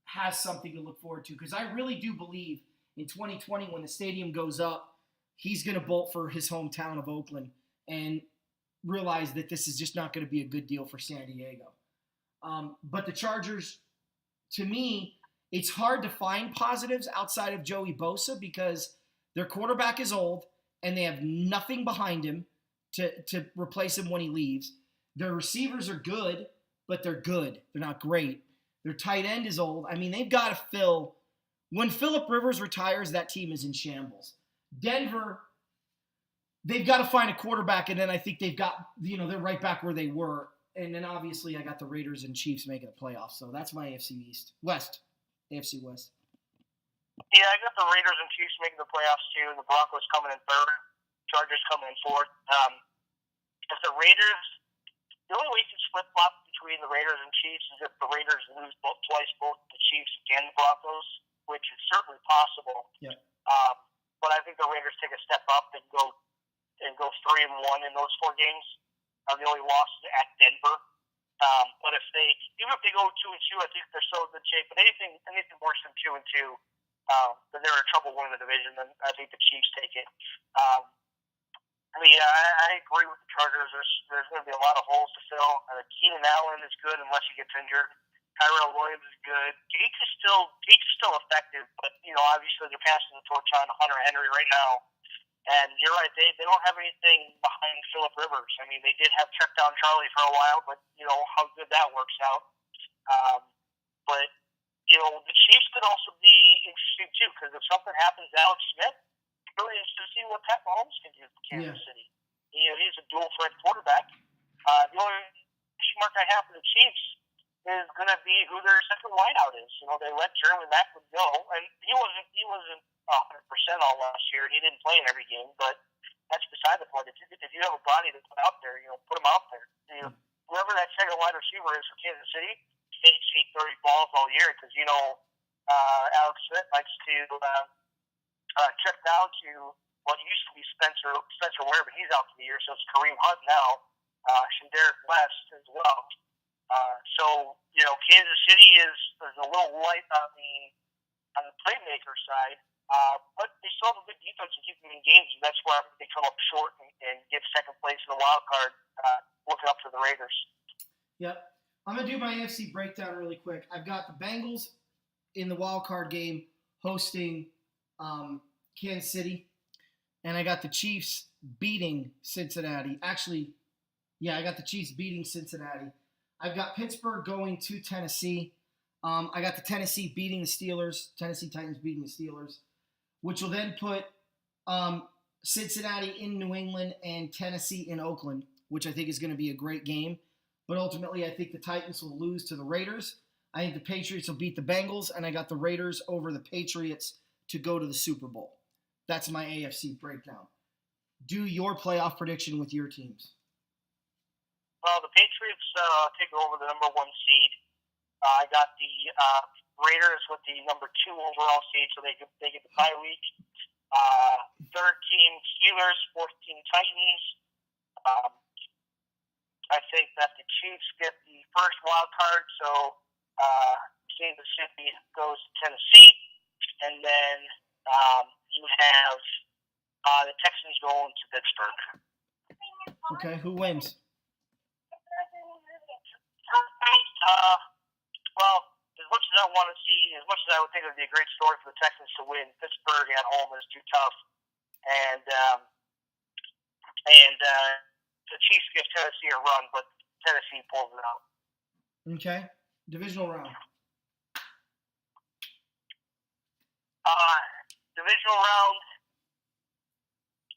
has something to look forward to because I really do believe in 2020 when the stadium goes up, he's going to bolt for his hometown of Oakland and realize that this is just not going to be a good deal for San Diego. But the Chargers, to me, it's hard to find positives outside of Joey Bosa because their quarterback is old and they have nothing behind him to replace him when he leaves. Their receivers are good, but they're good. They're not great. Their tight end is old. I mean, they've got to fill. When Phillip Rivers retires, that team is in shambles. Denver, they've got to find a quarterback, and then I think they've got, they're right back where they were. And then obviously I got the Raiders and Chiefs making the playoffs. So that's my AFC West. AFC West. Yeah, I got the Raiders and Chiefs making the playoffs too, and the Broncos coming in third, Chargers coming in fourth. If the Raiders, the only way you can flip-flop between the Raiders and Chiefs is if the Raiders lose twice, both the Chiefs and the Broncos, which is certainly possible. Yeah. But I think the Raiders take a step up and go 3-1 in those 4 games. The only loss is at Denver. But even if they go 2-2, I think they're still in good shape. But anything worse than 2-2, then they're in trouble winning the division. Then I think the Chiefs take it. I agree with the Chargers. There's going to be a lot of holes to fill. Keenan Allen is good unless he gets injured. Tyrell Williams is good. Gates is still effective, but obviously they're passing the torch on Hunter Henry right now. And you're right, they don't have anything behind Phillip Rivers. I mean, they did have Check Down Charlie for a while, but how good that works out. But the Chiefs could also be interesting too, because if something happens to Alex Smith, it's really interesting to see what Pat Mahomes can do for Kansas City. He's a dual threat quarterback. The only question mark I have for the Chiefs is going to be who their second wideout is. They let Jeremy Maclin go, and he wasn't 100% all last year. He didn't play in every game, but that's beside the point. If you have a body to put out there, put him out there. Whoever that second wide receiver is for Kansas City, they see 30 balls all year because Alex Smith likes to check down to what used to be Spencer Ware, but he's out for the year, so it's Kareem Hunt now, Derek West as well. Kansas City is a little light on the playmaker side, but they still have a good defense to keep them in games, and that's why they come up short and get second place in the wild card, looking up to the Raiders. Yep. I'm going to do my AFC breakdown really quick. I've got the Bengals in the wild card game hosting Kansas City, and I got the Chiefs beating Cincinnati. Actually, I got the Chiefs beating Cincinnati. I've got Pittsburgh going to Tennessee. I got the Tennessee beating the Steelers, Tennessee Titans beating the Steelers, which will then put Cincinnati in New England and Tennessee in Oakland, which I think is going to be a great game. But ultimately, I think the Titans will lose to the Raiders. I think the Patriots will beat the Bengals, and I got the Raiders over the Patriots to go to the Super Bowl. That's my AFC breakdown. Do your playoff prediction with your teams. Well, the Patriots take over the number 1 seed. I got the Raiders with the number 2 overall seed, so they get the bye week. Third team Steelers, fourth team Titans. I think that the Chiefs get the first wild card, so Kansas City goes to Tennessee, and then you have the Texans going to Pittsburgh. Okay, who wins? Well, as much as I want to see, as much as I would think it would be a great story for the Texans to win, Pittsburgh at home is too tough, and the Chiefs give Tennessee a run, but Tennessee pulls it out. Okay, divisional round. Divisional round.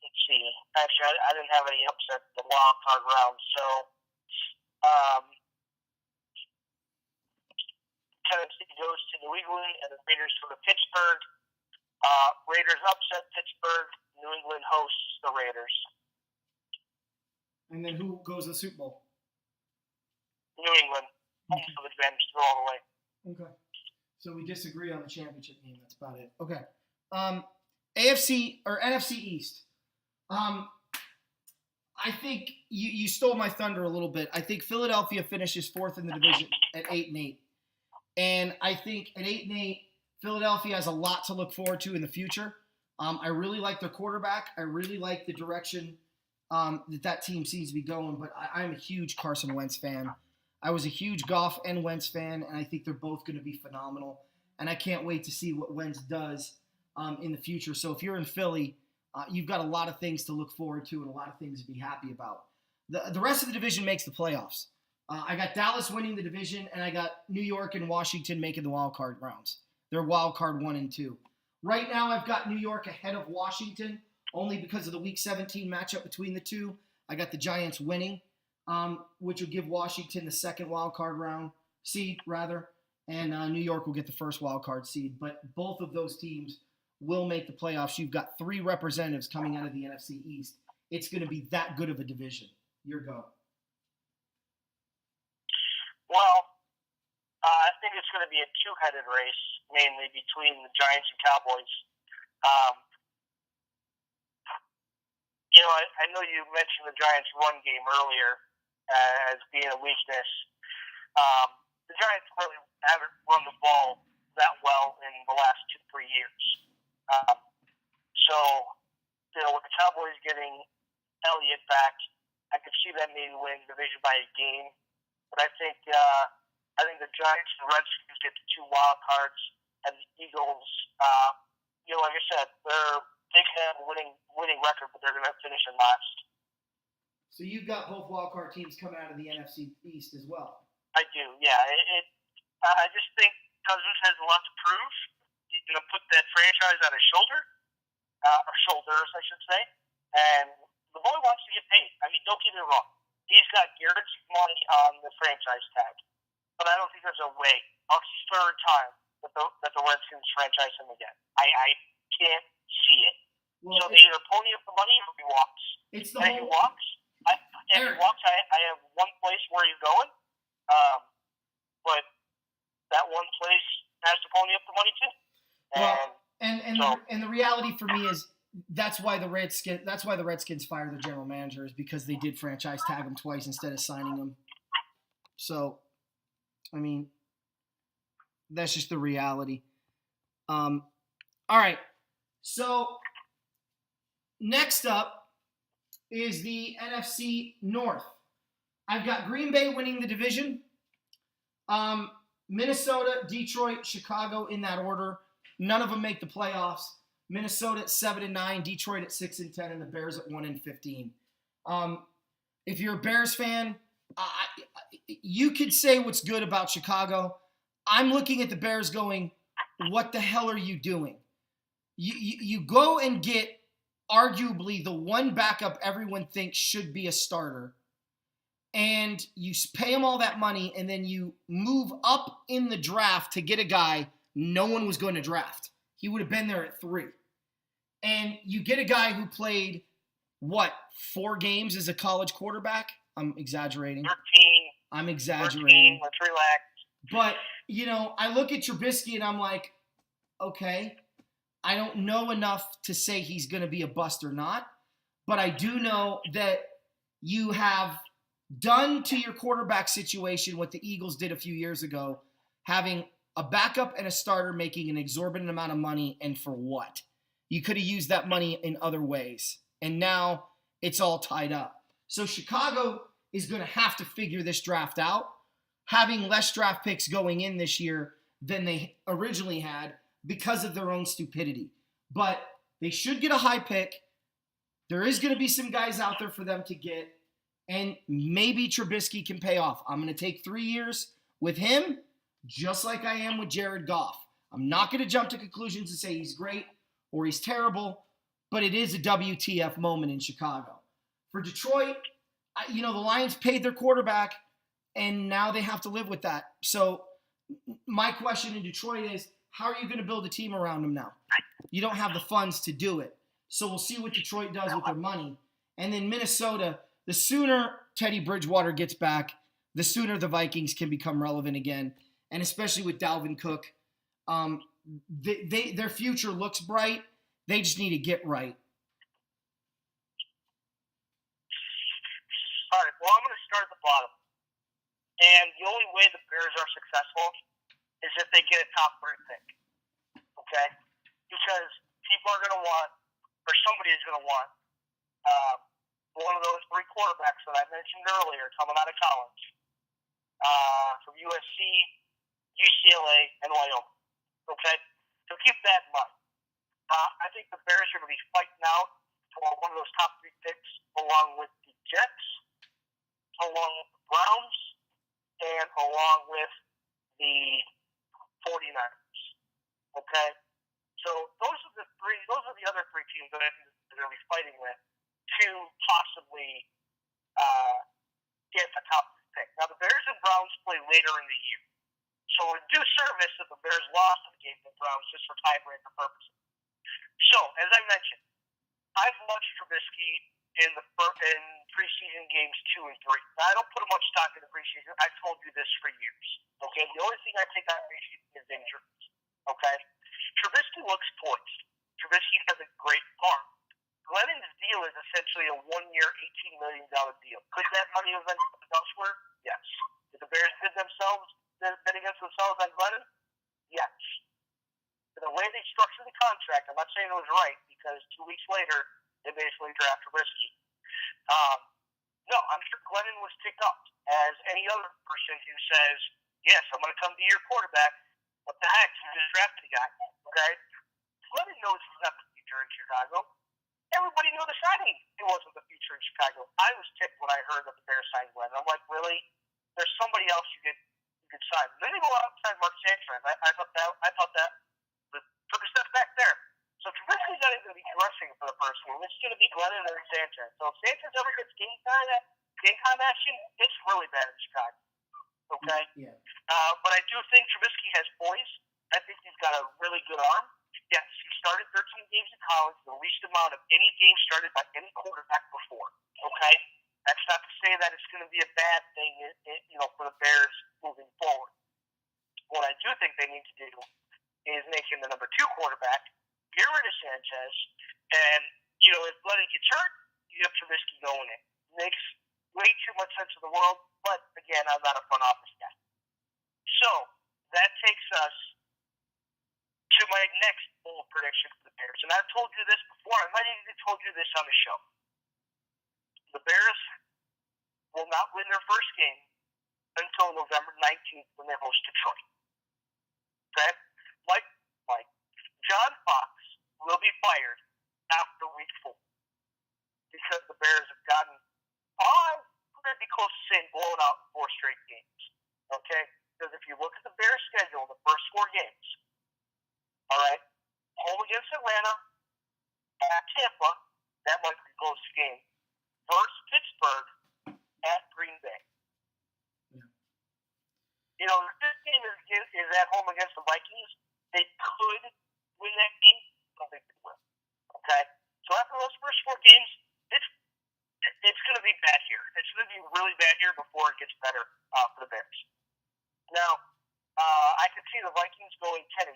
Let's see. Actually, I didn't have any upset the wild card round, so Tennessee goes to New England, and the Raiders go to Pittsburgh. Raiders upset Pittsburgh. New England hosts the Raiders. And then who goes to the Super Bowl? New England. Home field advantage to go all the way. Okay. So we disagree on the championship game. That's about it. Okay. AFC or NFC East. I think you stole my thunder a little bit. I think Philadelphia finishes 4th in the division at 8-8. And I think at 8-8, Philadelphia has a lot to look forward to in the future. I really like their quarterback. I really like the direction that team seems to be going. But I'm a huge Carson Wentz fan. I was a huge Goff and Wentz fan, and I think they're both going to be phenomenal. And I can't wait to see what Wentz does in the future. So if you're in Philly, you've got a lot of things to look forward to and a lot of things to be happy about. The rest of the division makes the playoffs. I got Dallas winning the division, and I got New York and Washington making the wild card rounds. They're wild card 1 and 2. Right now, I've got New York ahead of Washington, only because of the Week 17 matchup between the two. I got the Giants winning, which will give Washington the second wild card round seed, and New York will get the first wild card seed. But both of those teams will make the playoffs. You've got 3 representatives coming out of the NFC East. It's going to be that good of a division. Your go. Well, I think it's going to be a 2-headed race, mainly between the Giants and Cowboys. I know you mentioned the Giants' run game earlier. as being a weakness. The Giants really haven't run the ball that well in the last 2-3 years. So, with the Cowboys getting Elliott back, I could see them maybe winning the division by a game. But I think the Giants and Redskins get the 2 wild cards, and the Eagles, like I said, they can have a winning record, but they're going to finish in last. So you've got both wild card teams coming out of the NFC East as well. I do, yeah. I just think Cousins has a lot to prove. He's going to put that franchise on his shoulder, or shoulders, I should say. And the boy wants to get paid. I mean, don't get me wrong. He's got guaranteed money on the franchise tag. But I don't think there's a way, a third time, that the Redskins franchise him again. I can't see it. Well, so they either pony up the money or he walks. It's the and whole... If he walks, I have one place where he's going. But that one place has to pony up the money too. And the reality for me is that's why the Redskins fired the general manager, is because they did franchise tag him twice instead of signing him. So, I mean, that's just the reality. All right. So next up is the NFC North. I've got Green Bay winning the division. Minnesota, Detroit, Chicago in that order. None of them make the playoffs. Minnesota at 7-9, Detroit at 6-10, and the Bears at 1-15. If you're a Bears fan, you could say what's good about Chicago. I'm looking at the Bears going, what the hell are you doing? You go and get arguably the one backup everyone thinks should be a starter, and you pay him all that money, and then you move up in the draft to get a guy no one was going to draft. He would have been there at 3. And you get a guy who played, 4 games as a college quarterback? I'm exaggerating. 13. I'm exaggerating. 13, let's relax. But, I look at Trubisky and I'm like, okay, I don't know enough to say he's going to be a bust or not. But I do know that you have done to your quarterback situation what the Eagles did a few years ago, having a backup and a starter making an exorbitant amount of money, and for what? You could have used that money in other ways, and now it's all tied up. So Chicago is going to have to figure this draft out, having less draft picks going in this year than they originally had because of their own stupidity. But they should get a high pick. There is going to be some guys out there for them to get, and maybe Trubisky can pay off. I'm going to take 3 years with him, just like I am with Jared Goff. I'm not going to jump to conclusions and say he's great or he's terrible, but it is a WTF moment in Chicago. For Detroit, the Lions paid their quarterback, and now they have to live with that. So my question in Detroit is, how are you going to build a team around him now? You don't have the funds to do it. So we'll see what Detroit does with their money. And then Minnesota, the sooner Teddy Bridgewater gets back, the sooner the Vikings can become relevant again. And especially with Dalvin Cook, their future looks bright. They just need to get right. All right, well, I'm going to start at the bottom. And the only way the Bears are successful is if they get a top 3 pick. Okay? Because people are going to want, or somebody is going to want, one of those 3 quarterbacks that I mentioned earlier coming out of college from USC, UCLA, and Wyoming. Okay? So keep that in mind. I think the Bears are going to be fighting out for one of those top 3 picks along with the Jets, along with the Browns, and along with the 49ers. Okay? So those are the other 3 teams that I think they're going to be fighting with to possibly get a top 3 pick. Now, the Bears and Browns play later in the year. So it would do service if the Bears lost the game to the Browns just for tiebreaker purposes. So, as I mentioned, I've watched Trubisky in preseason games 2 and 3. Now, I don't put much stock in the preseason. I've told you this for years. Okay? The only thing I take out of preseason is injuries. Okay? Trubisky looks poised. Trubisky has a great arm. Glennon's deal is essentially a 1-year, $18 million deal. Could that money eventually become contract. I'm not saying it was right because 2 weeks later they basically draft Trubisky. No, I'm sure Glennon was ticked off, as any other person who says, yes, I'm going to come be your quarterback. What the heck? You just drafted a guy. Okay? Glennon knows he's not the future in Chicago. Everybody knew the signing. He wasn't the future in Chicago. I was ticked when I heard that the Bears signed Glennon. I'm like, really? There's somebody else you could sign. Then they go outside Mark Sanchez. I thought that took a step back there. So Trubisky's not even going to be rushing for the first one. It's going to be Glennon and Sanchez. So if Sanchez ever gets game time action, it's really bad in Chicago. Okay? Yeah. But I do think Trubisky has poise. I think he's got a really good arm. Yes, he started 13 games in college, the least amount of any game started by any quarterback before. Okay? That's not to say that it's going to be a bad thing, for the Bears moving forward. What I do think they need to do is make him the number 2 quarterback, get rid of Sanchez, and, if Glennon gets hurt, you have Trubisky going in. Makes way too much sense in the world, but, again, I'm not a front office guy. So, that takes us to my next bold prediction for the Bears. And I've told you this before. I might have even told you this on the show. The Bears will not win their first game until November 19th when they host Detroit. Okay? Like, John Fox will be fired after week 4 because the Bears have gotten, I'm going to be close to saying, blown out in 4 straight games. Okay? Because if you look at the Bears' schedule, the first 4 games, all right, home against Atlanta, at Tampa, that might be a close game, versus Pittsburgh, at Green Bay. Yeah. If this game is at home against the Vikings, they could win that game. I don't think they will. Okay? So after those first 4 games, it's going to be bad here. It's going to be really bad here before it gets better for the Bears. Now, I could see the Vikings going 10-6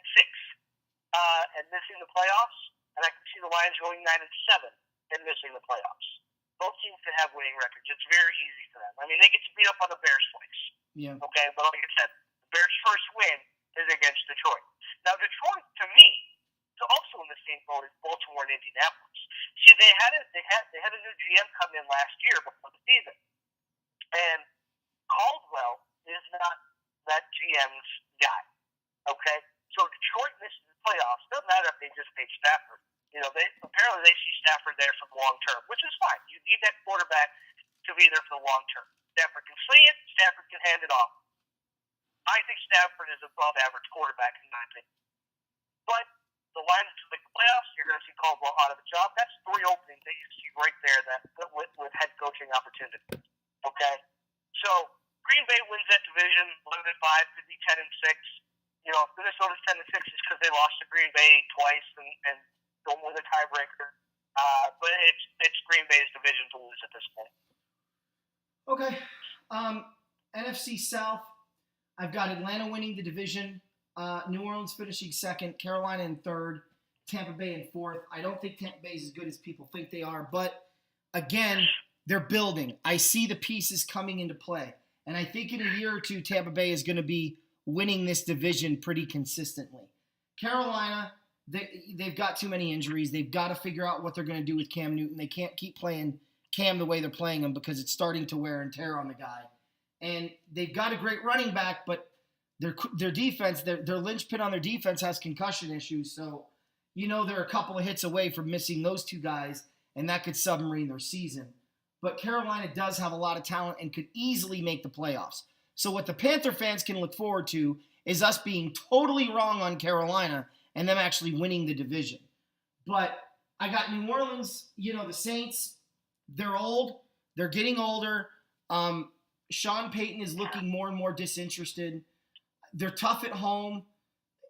and missing the playoffs, and I could see the Lions going 9-7 and missing the playoffs. Both teams can have winning records. It's very easy for them. I mean, they get to beat up on the Bears twice. Yeah. Okay, but like I said, the Bears' first win is against Detroit. Now, Detroit, to me, is also in the same boat as Baltimore and Indianapolis. See, they had a new GM come in last year before the season, and Caldwell is not that GM's guy. Okay, so Detroit misses the playoffs. Doesn't matter if they just paid Stafford. Apparently they see Stafford there for the long term, which is fine. You need that quarterback to be there for the long term. Stafford can sling it. Stafford can hand it off. I think Stafford is above average quarterback in my opinion. But the Lions to make the playoffs, you're going to see Caldwell out of the job. That's 3 openings that you see right there that with head coaching opportunity. Okay, so Green Bay wins that division 11-5, could be 10-6. If Minnesota's 10-6 is because they lost to Green Bay twice and don't win the tiebreaker. But it's Green Bay's division to lose at this point. Okay. NFC South, I've got Atlanta winning the division, New Orleans finishing 2nd, Carolina in 3rd, Tampa Bay in 4th. I don't think Tampa Bay is as good as people think they are, but again, they're building. I see the pieces coming into play. And I think in a year or 2, Tampa Bay is going to be winning this division pretty consistently. Carolina, they've got too many injuries. They've got to figure out what they're going to do with Cam Newton. They can't keep playing Cam the way they're playing him because it's starting to wear and tear on the guy. And they've got a great running back, but their defense, their linchpin on their defense has concussion issues. So, they're a couple of hits away from missing those 2 guys, and that could submarine their season. But Carolina does have a lot of talent and could easily make the playoffs. So what the Panther fans can look forward to is us being totally wrong on Carolina and them actually winning the division. But I got New Orleans, the Saints, they're old. They're getting older. Sean Payton is looking more and more disinterested. They're tough at home,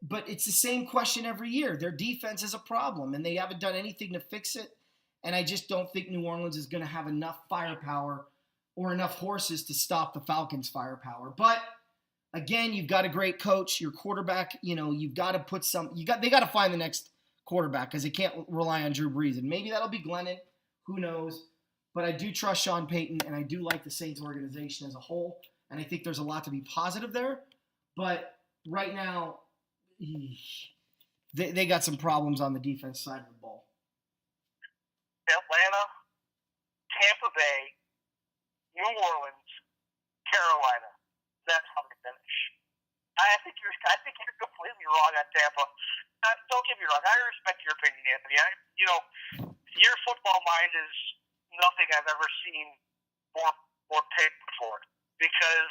but it's the same question every year. Their defense is a problem, and they haven't done anything to fix it. And I just don't think New Orleans is going to have enough firepower or enough horses to stop the Falcons' firepower. But again, you've got a great coach. Your quarterback, you've got to put they got to find the next quarterback because they can't rely on Drew Brees. And maybe that'll be Glennon. Who knows? But I do trust Sean Payton, and I do like the Saints organization as a whole. And I think there's a lot to be positive there. But right now, they got some problems on the defense side of the ball. Atlanta, Tampa Bay, New Orleans, Carolina. That's how they finish. I think you're completely wrong on Tampa. Don't get me wrong. I respect your opinion, Anthony. Your football mind is nothing I've ever seen or picked before, because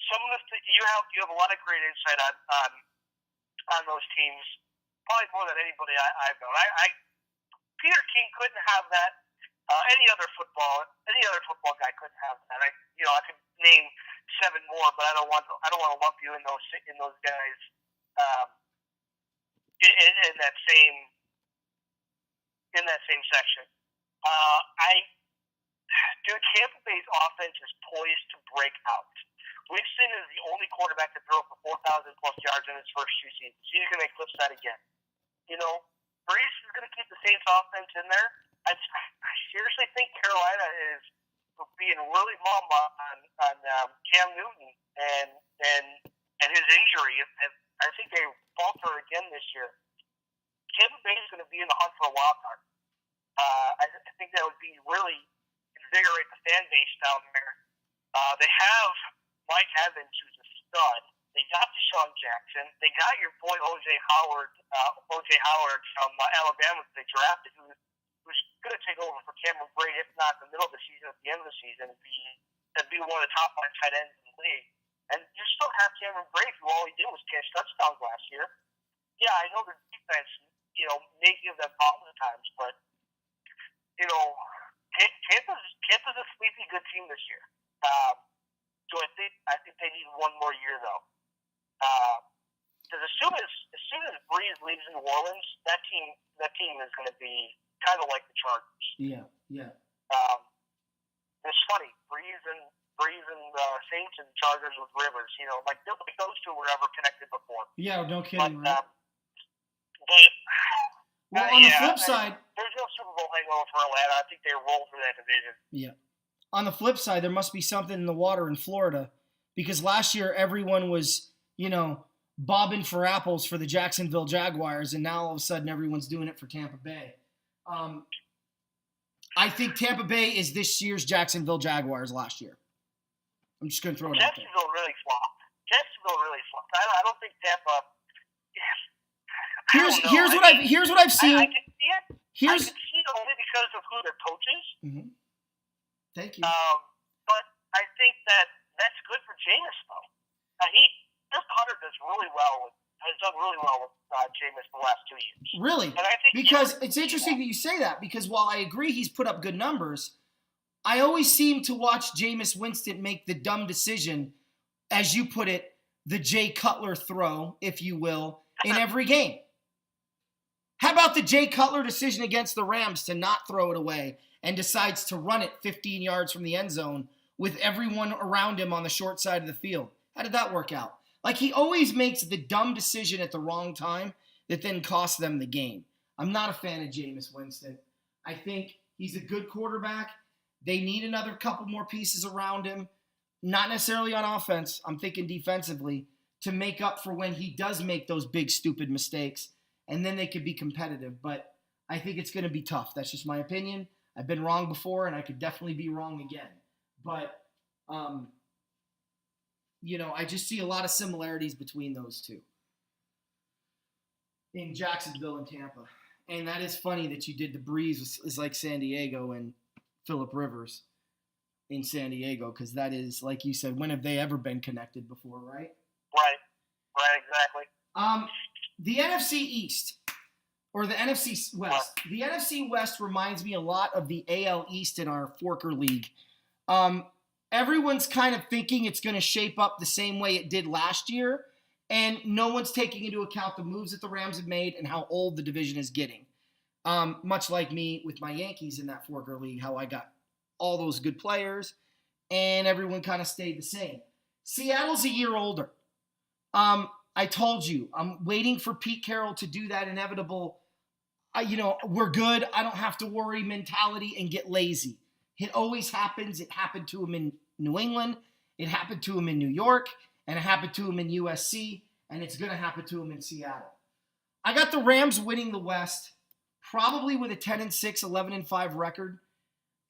some of the you have a lot of great insight on those teams, probably more than anybody I've known. Peter King couldn't have that. Any other football guy couldn't have that. I could name 7 more, but I don't want to lump you in those guys in that same section. Tampa Bay's offense is poised to break out. Winston is the only quarterback to throw for 4,000 plus yards in his first 2 seasons. He's going to eclipse that again. Brees is going to keep the Saints offense in there. I seriously think Carolina is being really mum on Cam Newton and his injury. I think they falter again this year. Tampa Bay is going to be in the hunt for a wild card. I think that would be really invigorate the fan base down there. They have Mike Evans, who's a stud. They got Deshaun Jackson. They got your boy O.J. Howard from Alabama that they drafted, who's going to take over for Cameron Brate, if not in the middle of the season, at the end of the season, and be one of the top 5 tight ends in the league. And you still have Cameron Brate, who all he did was catch touchdowns last year. Yeah, I know the defense, may give them problems at times, but Tampa's a sleepy good team this year. So I think they need one more year though. Because as soon as Brees leaves New Orleans, that team is going to be kind of like the Chargers. Yeah. It's funny, Brees and Saints and Chargers with Rivers. Like those two were ever connected before. Yeah, no kidding. But, well, on the flip side, there's no Super Bowl hangover for Atlanta. I think they roll through that division. Yeah. On the flip side, there must be something in the water in Florida, because last year everyone was, bobbing for apples for the Jacksonville Jaguars, and now all of a sudden everyone's doing it for Tampa Bay. I think Tampa Bay is this year's Jacksonville Jaguars last year. I'm just going to throw it out there. Jacksonville really flopped. I don't think Tampa. Here's what I've seen. I can see it. I can see it only because of who their coach is. Mm-hmm. Thank you. But I think that's good for Jameis, though. This Hunter has done really well with Jameis the last 2 years. Really? And I think because it's interesting that you say that, because while I agree he's put up good numbers, I always seem to watch Jameis Winston make the dumb decision, as you put it, the Jay Cutler throw, if you will, in every game. How about the Jay Cutler decision against the Rams to not throw it away and decides to run it 15 yards from the end zone with everyone around him on the short side of the field? How did that work out? Like, he always makes the dumb decision at the wrong time that then costs them the game. I'm not a fan of Jameis Winston. I think he's a good quarterback. They need another couple more pieces around him, not necessarily on offense, I'm thinking defensively, to make up for when he does make those big, stupid mistakes, and then they could be competitive. But I think it's going to be tough. That's just my opinion. I've been wrong before, and I could definitely be wrong again. But, I just see a lot of similarities between those two in Jacksonville and Tampa. And that is funny that you did the Breeze is like San Diego and Phillip Rivers in San Diego, because that is, like you said, when have they ever been connected before, right? Right, exactly. The NFC East, or the NFC West. The NFC West reminds me a lot of the AL East in our Forker League. Everyone's kind of thinking it's going to shape up the same way it did last year, and no one's taking into account the moves that the Rams have made and how old the division is getting. Much like me with my Yankees in that Forker League, how I got all those good players, and everyone kind of stayed the same. Seattle's a year older. I told you, I'm waiting for Pete Carroll to do that inevitable, we're good, I don't have to worry mentality and get lazy. It always happens. It happened to him in New England. It happened to him in New York. And it happened to him in USC. And it's going to happen to him in Seattle. I got the Rams winning the West, probably with a 10-6, 11-5 record.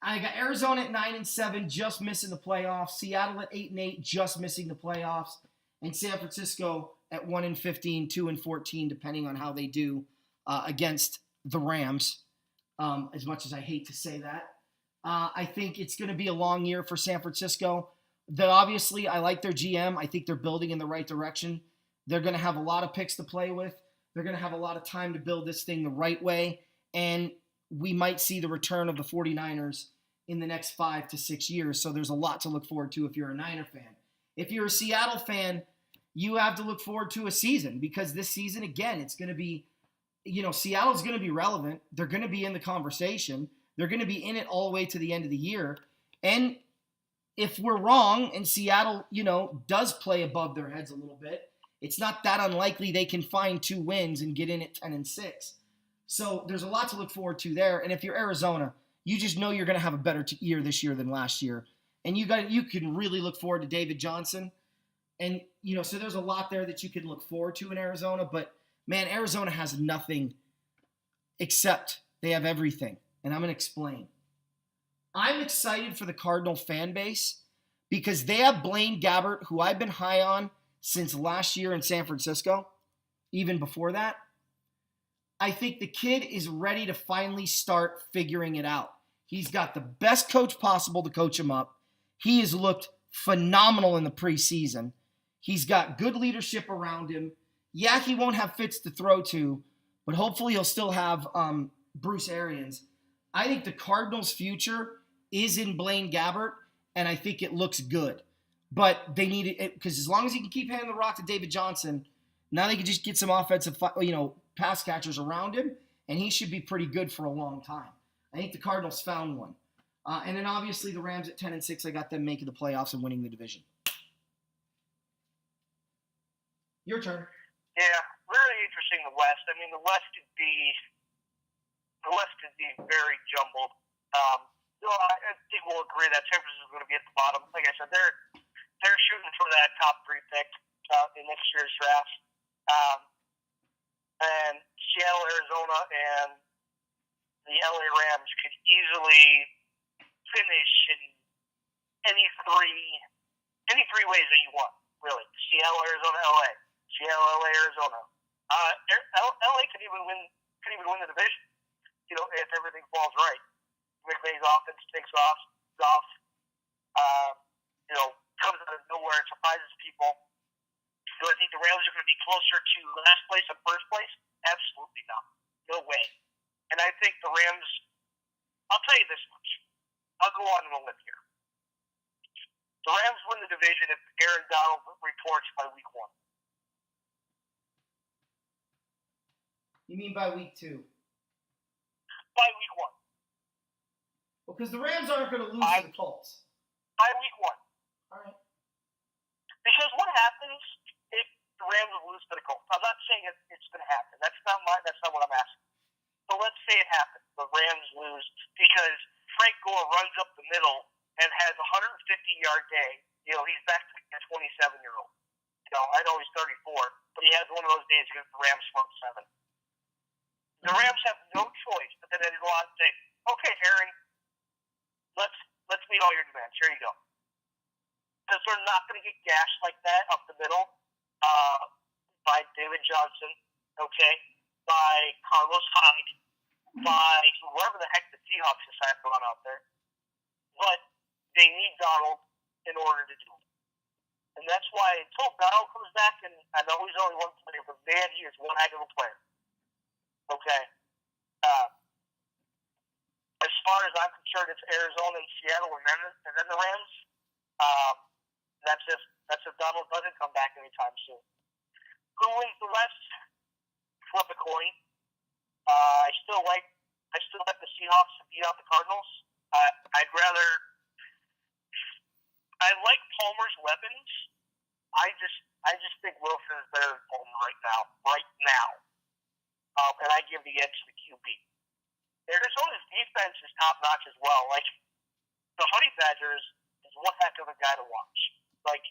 I got Arizona at 9-7, just missing the playoffs. Seattle at 8-8, just missing the playoffs, and San Francisco at 1-15, 2-14, depending on how they do against the Rams. As much as I hate to say that, I think it's going to be a long year for San Francisco. Obviously, I like their GM. I think they're building in the right direction. They're going to have a lot of picks to play with. They're going to have a lot of time to build this thing the right way, and we might see the return of the 49ers in the next 5 to 6 years. So there's a lot to look forward to if you're a Niner fan. If you're a Seattle fan, you have to look forward to a season, because this season, again, it's going to be, Seattle's going to be relevant. They're going to be in the conversation. They're going to be in it all the way to the end of the year. And if we're wrong and Seattle, does play above their heads a little bit, it's not that unlikely they can find 2 wins and get in at 10-6. So there's a lot to look forward to there. And if you're Arizona, you just know you're going to have a better year this year than last year. And you can really look forward to David Johnson. And, so there's a lot there that you can look forward to in Arizona. But, man, Arizona has nothing except they have everything. And I'm going to explain. I'm excited for the Cardinal fan base because they have Blaine Gabbert, who I've been high on since last year in San Francisco, even before that. I think the kid is ready to finally start figuring it out. He's got the best coach possible to coach him up. He has looked phenomenal in the preseason. He's got good leadership around him. Yeah, he won't have Fitz to throw to, but hopefully he'll still have Bruce Arians. I think the Cardinals' future is in Blaine Gabbert, and I think it looks good. But they need it because as long as he can keep handing the rock to David Johnson, now they can just get some offensive, pass catchers around him, and he should be pretty good for a long time. I think the Cardinals found one. And then obviously the Rams at 10-6, I got them making the playoffs and winning the division. Your turn. Yeah, really interesting, the West. I mean, the West could be very jumbled. I think we'll agree that San Francisco is going to be at the bottom. Like I said, they're shooting for that top 3 pick in next year's draft. And Seattle, Arizona, and the LA Rams could easily finish in any three ways that you want, really. Seattle, Arizona, LA. Seattle, LA, Arizona. LA could even win the division, if everything falls right. McVay's offense takes off, comes out of nowhere and surprises people. Do I think the Rams are going to be closer to last place or first place? Absolutely not. No way. And I think the Rams, I'll tell you this much. I'll go on a limb here. The Rams win the division if Aaron Donald reports by week 1. You mean by week 2? By week 1. Well, because the Rams aren't going to lose to the Colts. By week 1. All right. Because what happens if the Rams lose to the Colts? I'm not saying it's going to happen. That's not what I'm asking. But let's say it happens. The Rams lose because Frank Gore runs up the middle and has a 150-yard day. He's back to being a 27-year-old. I know he's 34, but he has one of those days against the Rams front 7. The Rams have no choice but then to go out and say, okay, Aaron, let's meet all your demands. Here you go. Because they're not going to get gashed like that up the middle by David Johnson, okay, by Carlos Hyde, by whoever the heck the Seahawks decide to run out there. But they need Donald in order to do it. And that's why until Donald comes back, and I know he's only one player, but man, he is one heck of a player. Okay. As far as I'm concerned, it's Arizona and Seattle, and then the Rams. That's if Donald doesn't come back anytime soon. Who wins the West? Flip a coin. I still like the Seahawks to beat out the Cardinals. I like Palmer's weapons. I just think Wilson is better than Palmer right now. And I give the edge to the QB. Arizona's defense is top notch as well. Like the Honey Badgers is one heck of a guy to watch. Like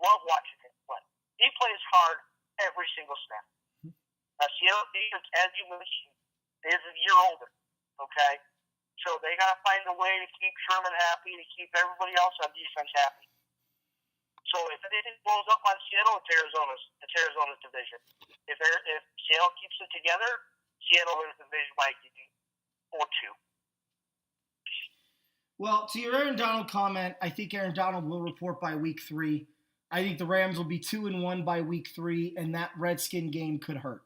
love watching him play. He plays hard every single snap. Seattle defense, as you mentioned, is a year older. Okay, so they got to find a way to keep Sherman happy, to keep everybody else on defense happy. So if anything blows up on Seattle, it's Arizona's division. If Seattle keeps it together, Seattle wins the division by 4-2. Well, to your Aaron Donald comment, I think Aaron Donald will report by week 3. I think the Rams will be 2-1 by week 3, and that Redskin game could hurt.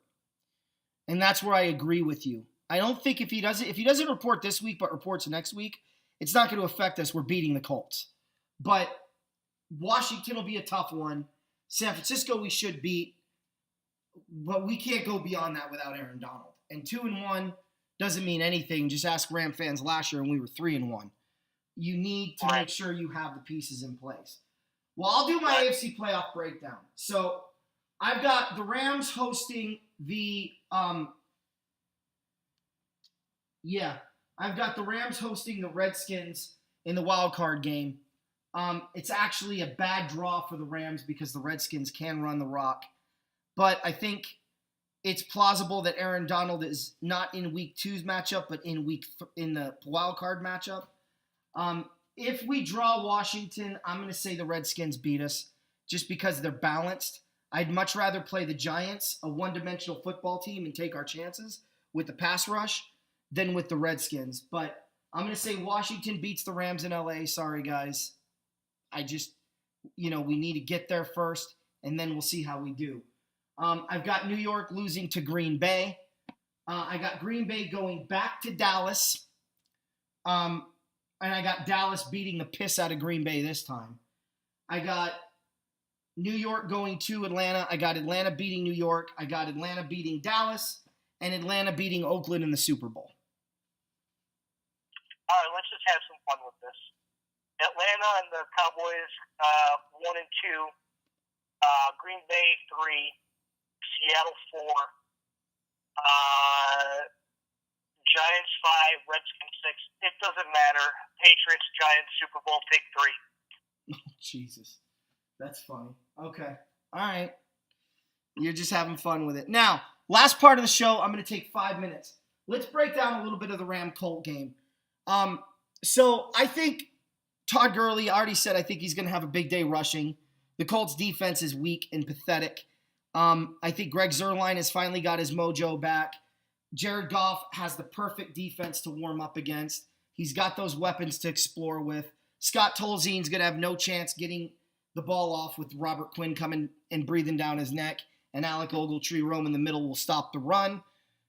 And that's where I agree with you. I don't think if he doesn't report this week but reports next week, it's not going to affect us. We're beating the Colts. But Washington will be a tough one. San Francisco we should beat. But we can't go beyond that without Aaron Donald. And 2-1 doesn't mean anything. Just ask Ram fans last year and we were 3-1. You need to make sure you have the pieces in place. Well, I'll do my AFC playoff breakdown. So I've got the Rams hosting the I've got the Rams hosting the Redskins in the wild card game. It's actually a bad draw for the Rams because the Redskins can run the rock. But I think it's plausible that Aaron Donald is not in week 2's matchup, but in the wild card matchup. If we draw Washington, I'm going to say the Redskins beat us just because they're balanced. I'd much rather play the Giants, a one-dimensional football team, and take our chances with the pass rush than with the Redskins. But I'm going to say Washington beats the Rams in LA. Sorry, guys. We need to get there first, and then we'll see how we do. I've got New York losing to Green Bay. I got Green Bay going back to Dallas. And I got Dallas beating the piss out of Green Bay this time. I got New York going to Atlanta. I got Atlanta beating New York. I got Atlanta beating Dallas. And Atlanta beating Oakland in the Super Bowl. All right, let's just have some fun with this. Atlanta and the Cowboys 1 and 2. Green Bay 3. Seattle 4. Giants 5, Redskins 6. It doesn't matter. Patriots, Giants, Super Bowl, take 3. Oh, Jesus. That's funny. Okay. All right. You're just having fun with it. Now, last part of the show, I'm going to take 5 minutes. Let's break down a little bit of the Ram-Colt game. So I think Todd Gurley already said I think he's going to have a big day rushing. The Colts defense is weak and pathetic. I think Greg Zuerlein has finally got his mojo back. Jared Goff has the perfect defense to warm up against. He's got those weapons to explore with. Scott Tolzien's going to have no chance getting the ball off with Robert Quinn coming and breathing down his neck. And Alec Ogletree roam in the middle will stop the run.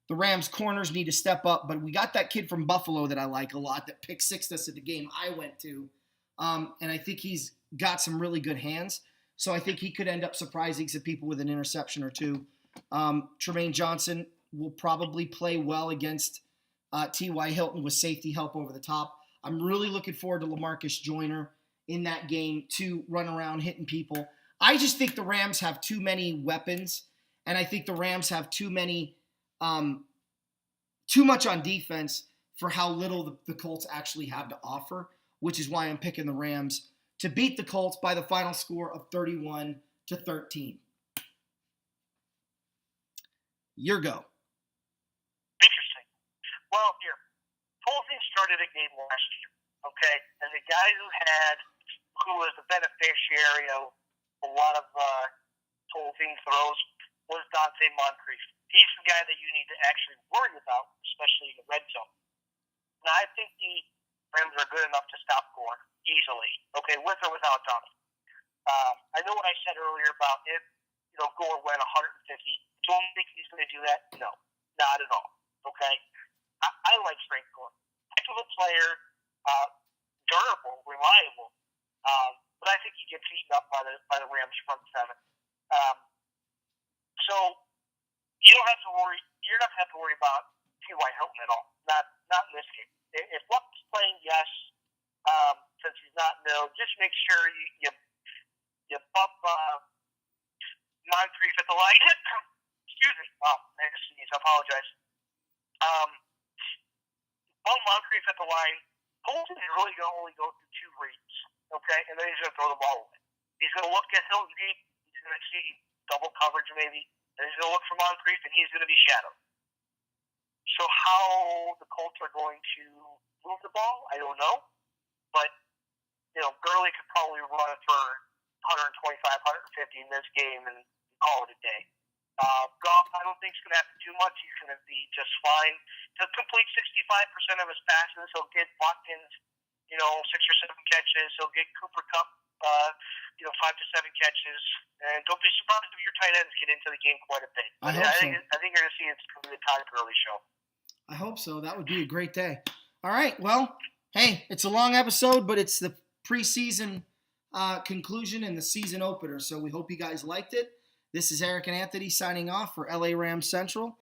The Rams' corners need to step up, but we got that kid from Buffalo that I like a lot that pick-sixed us at the game I went to. And I think he's got some really good hands. So I think he could end up surprising some people with an interception or two. Tremaine Johnson will probably play well against T.Y. Hilton with safety help over the top. I'm really looking forward to LaMarcus Joyner in that game to run around hitting people. I just think the Rams have too many weapons, and I think the Rams have too much on defense for how little the Colts actually have to offer, which is why I'm picking the Rams to beat the Colts by the final score of 31-13. Your go. Interesting. Well, here, Tolzien started a game last year, okay? And the guy who was the beneficiary of a lot of Tolzien throws was Dante Moncrief. He's the guy that you need to actually worry about, especially in the red zone. Now, I think the Rams are good enough to stop Gore easily, okay, with or without Donald. I know what I said earlier about if Gore went 150. Don't think he's going to do that? No, not at all. Okay, I like Frank Gore. Heck of a player, durable, reliable, but I think he gets eaten up by the Rams front seven. So you don't have to worry. You're not going to have to worry about T.Y. Hilton at all. Not in this game. If Luck is playing, yes. Since he's not, no. Just make sure you bump Moncrief at the line. Excuse me. Oh, I just sneezed. I apologize. Bump Moncrief at the line. Colton is really going to only go through 2 reads, okay? And then he's going to throw the ball away. He's going to look at Hilton deep. He's going to see double coverage maybe. and he's going to look for Moncrief, and he's going to be shadowed. So how the Colts are going to move the ball, I don't know. But, Gurley could probably run it for 125, 150 in this game and call it a day. Goff, I don't think is going to have to do much. He's going to be just fine. He'll complete 65% of his passes. He'll get Watkins, 6 or 7 catches. He'll get Cooper Kupp, 5 to 7 catches. And don't be surprised if your tight ends get into the game quite a bit. I think you're going to see it's going to be the Todd Gurley show. I hope so. That would be a great day. All right. Well, hey, it's a long episode, but it's the preseason conclusion and the season opener. So we hope you guys liked it. This is Eric and Anthony signing off for LA Rams Central.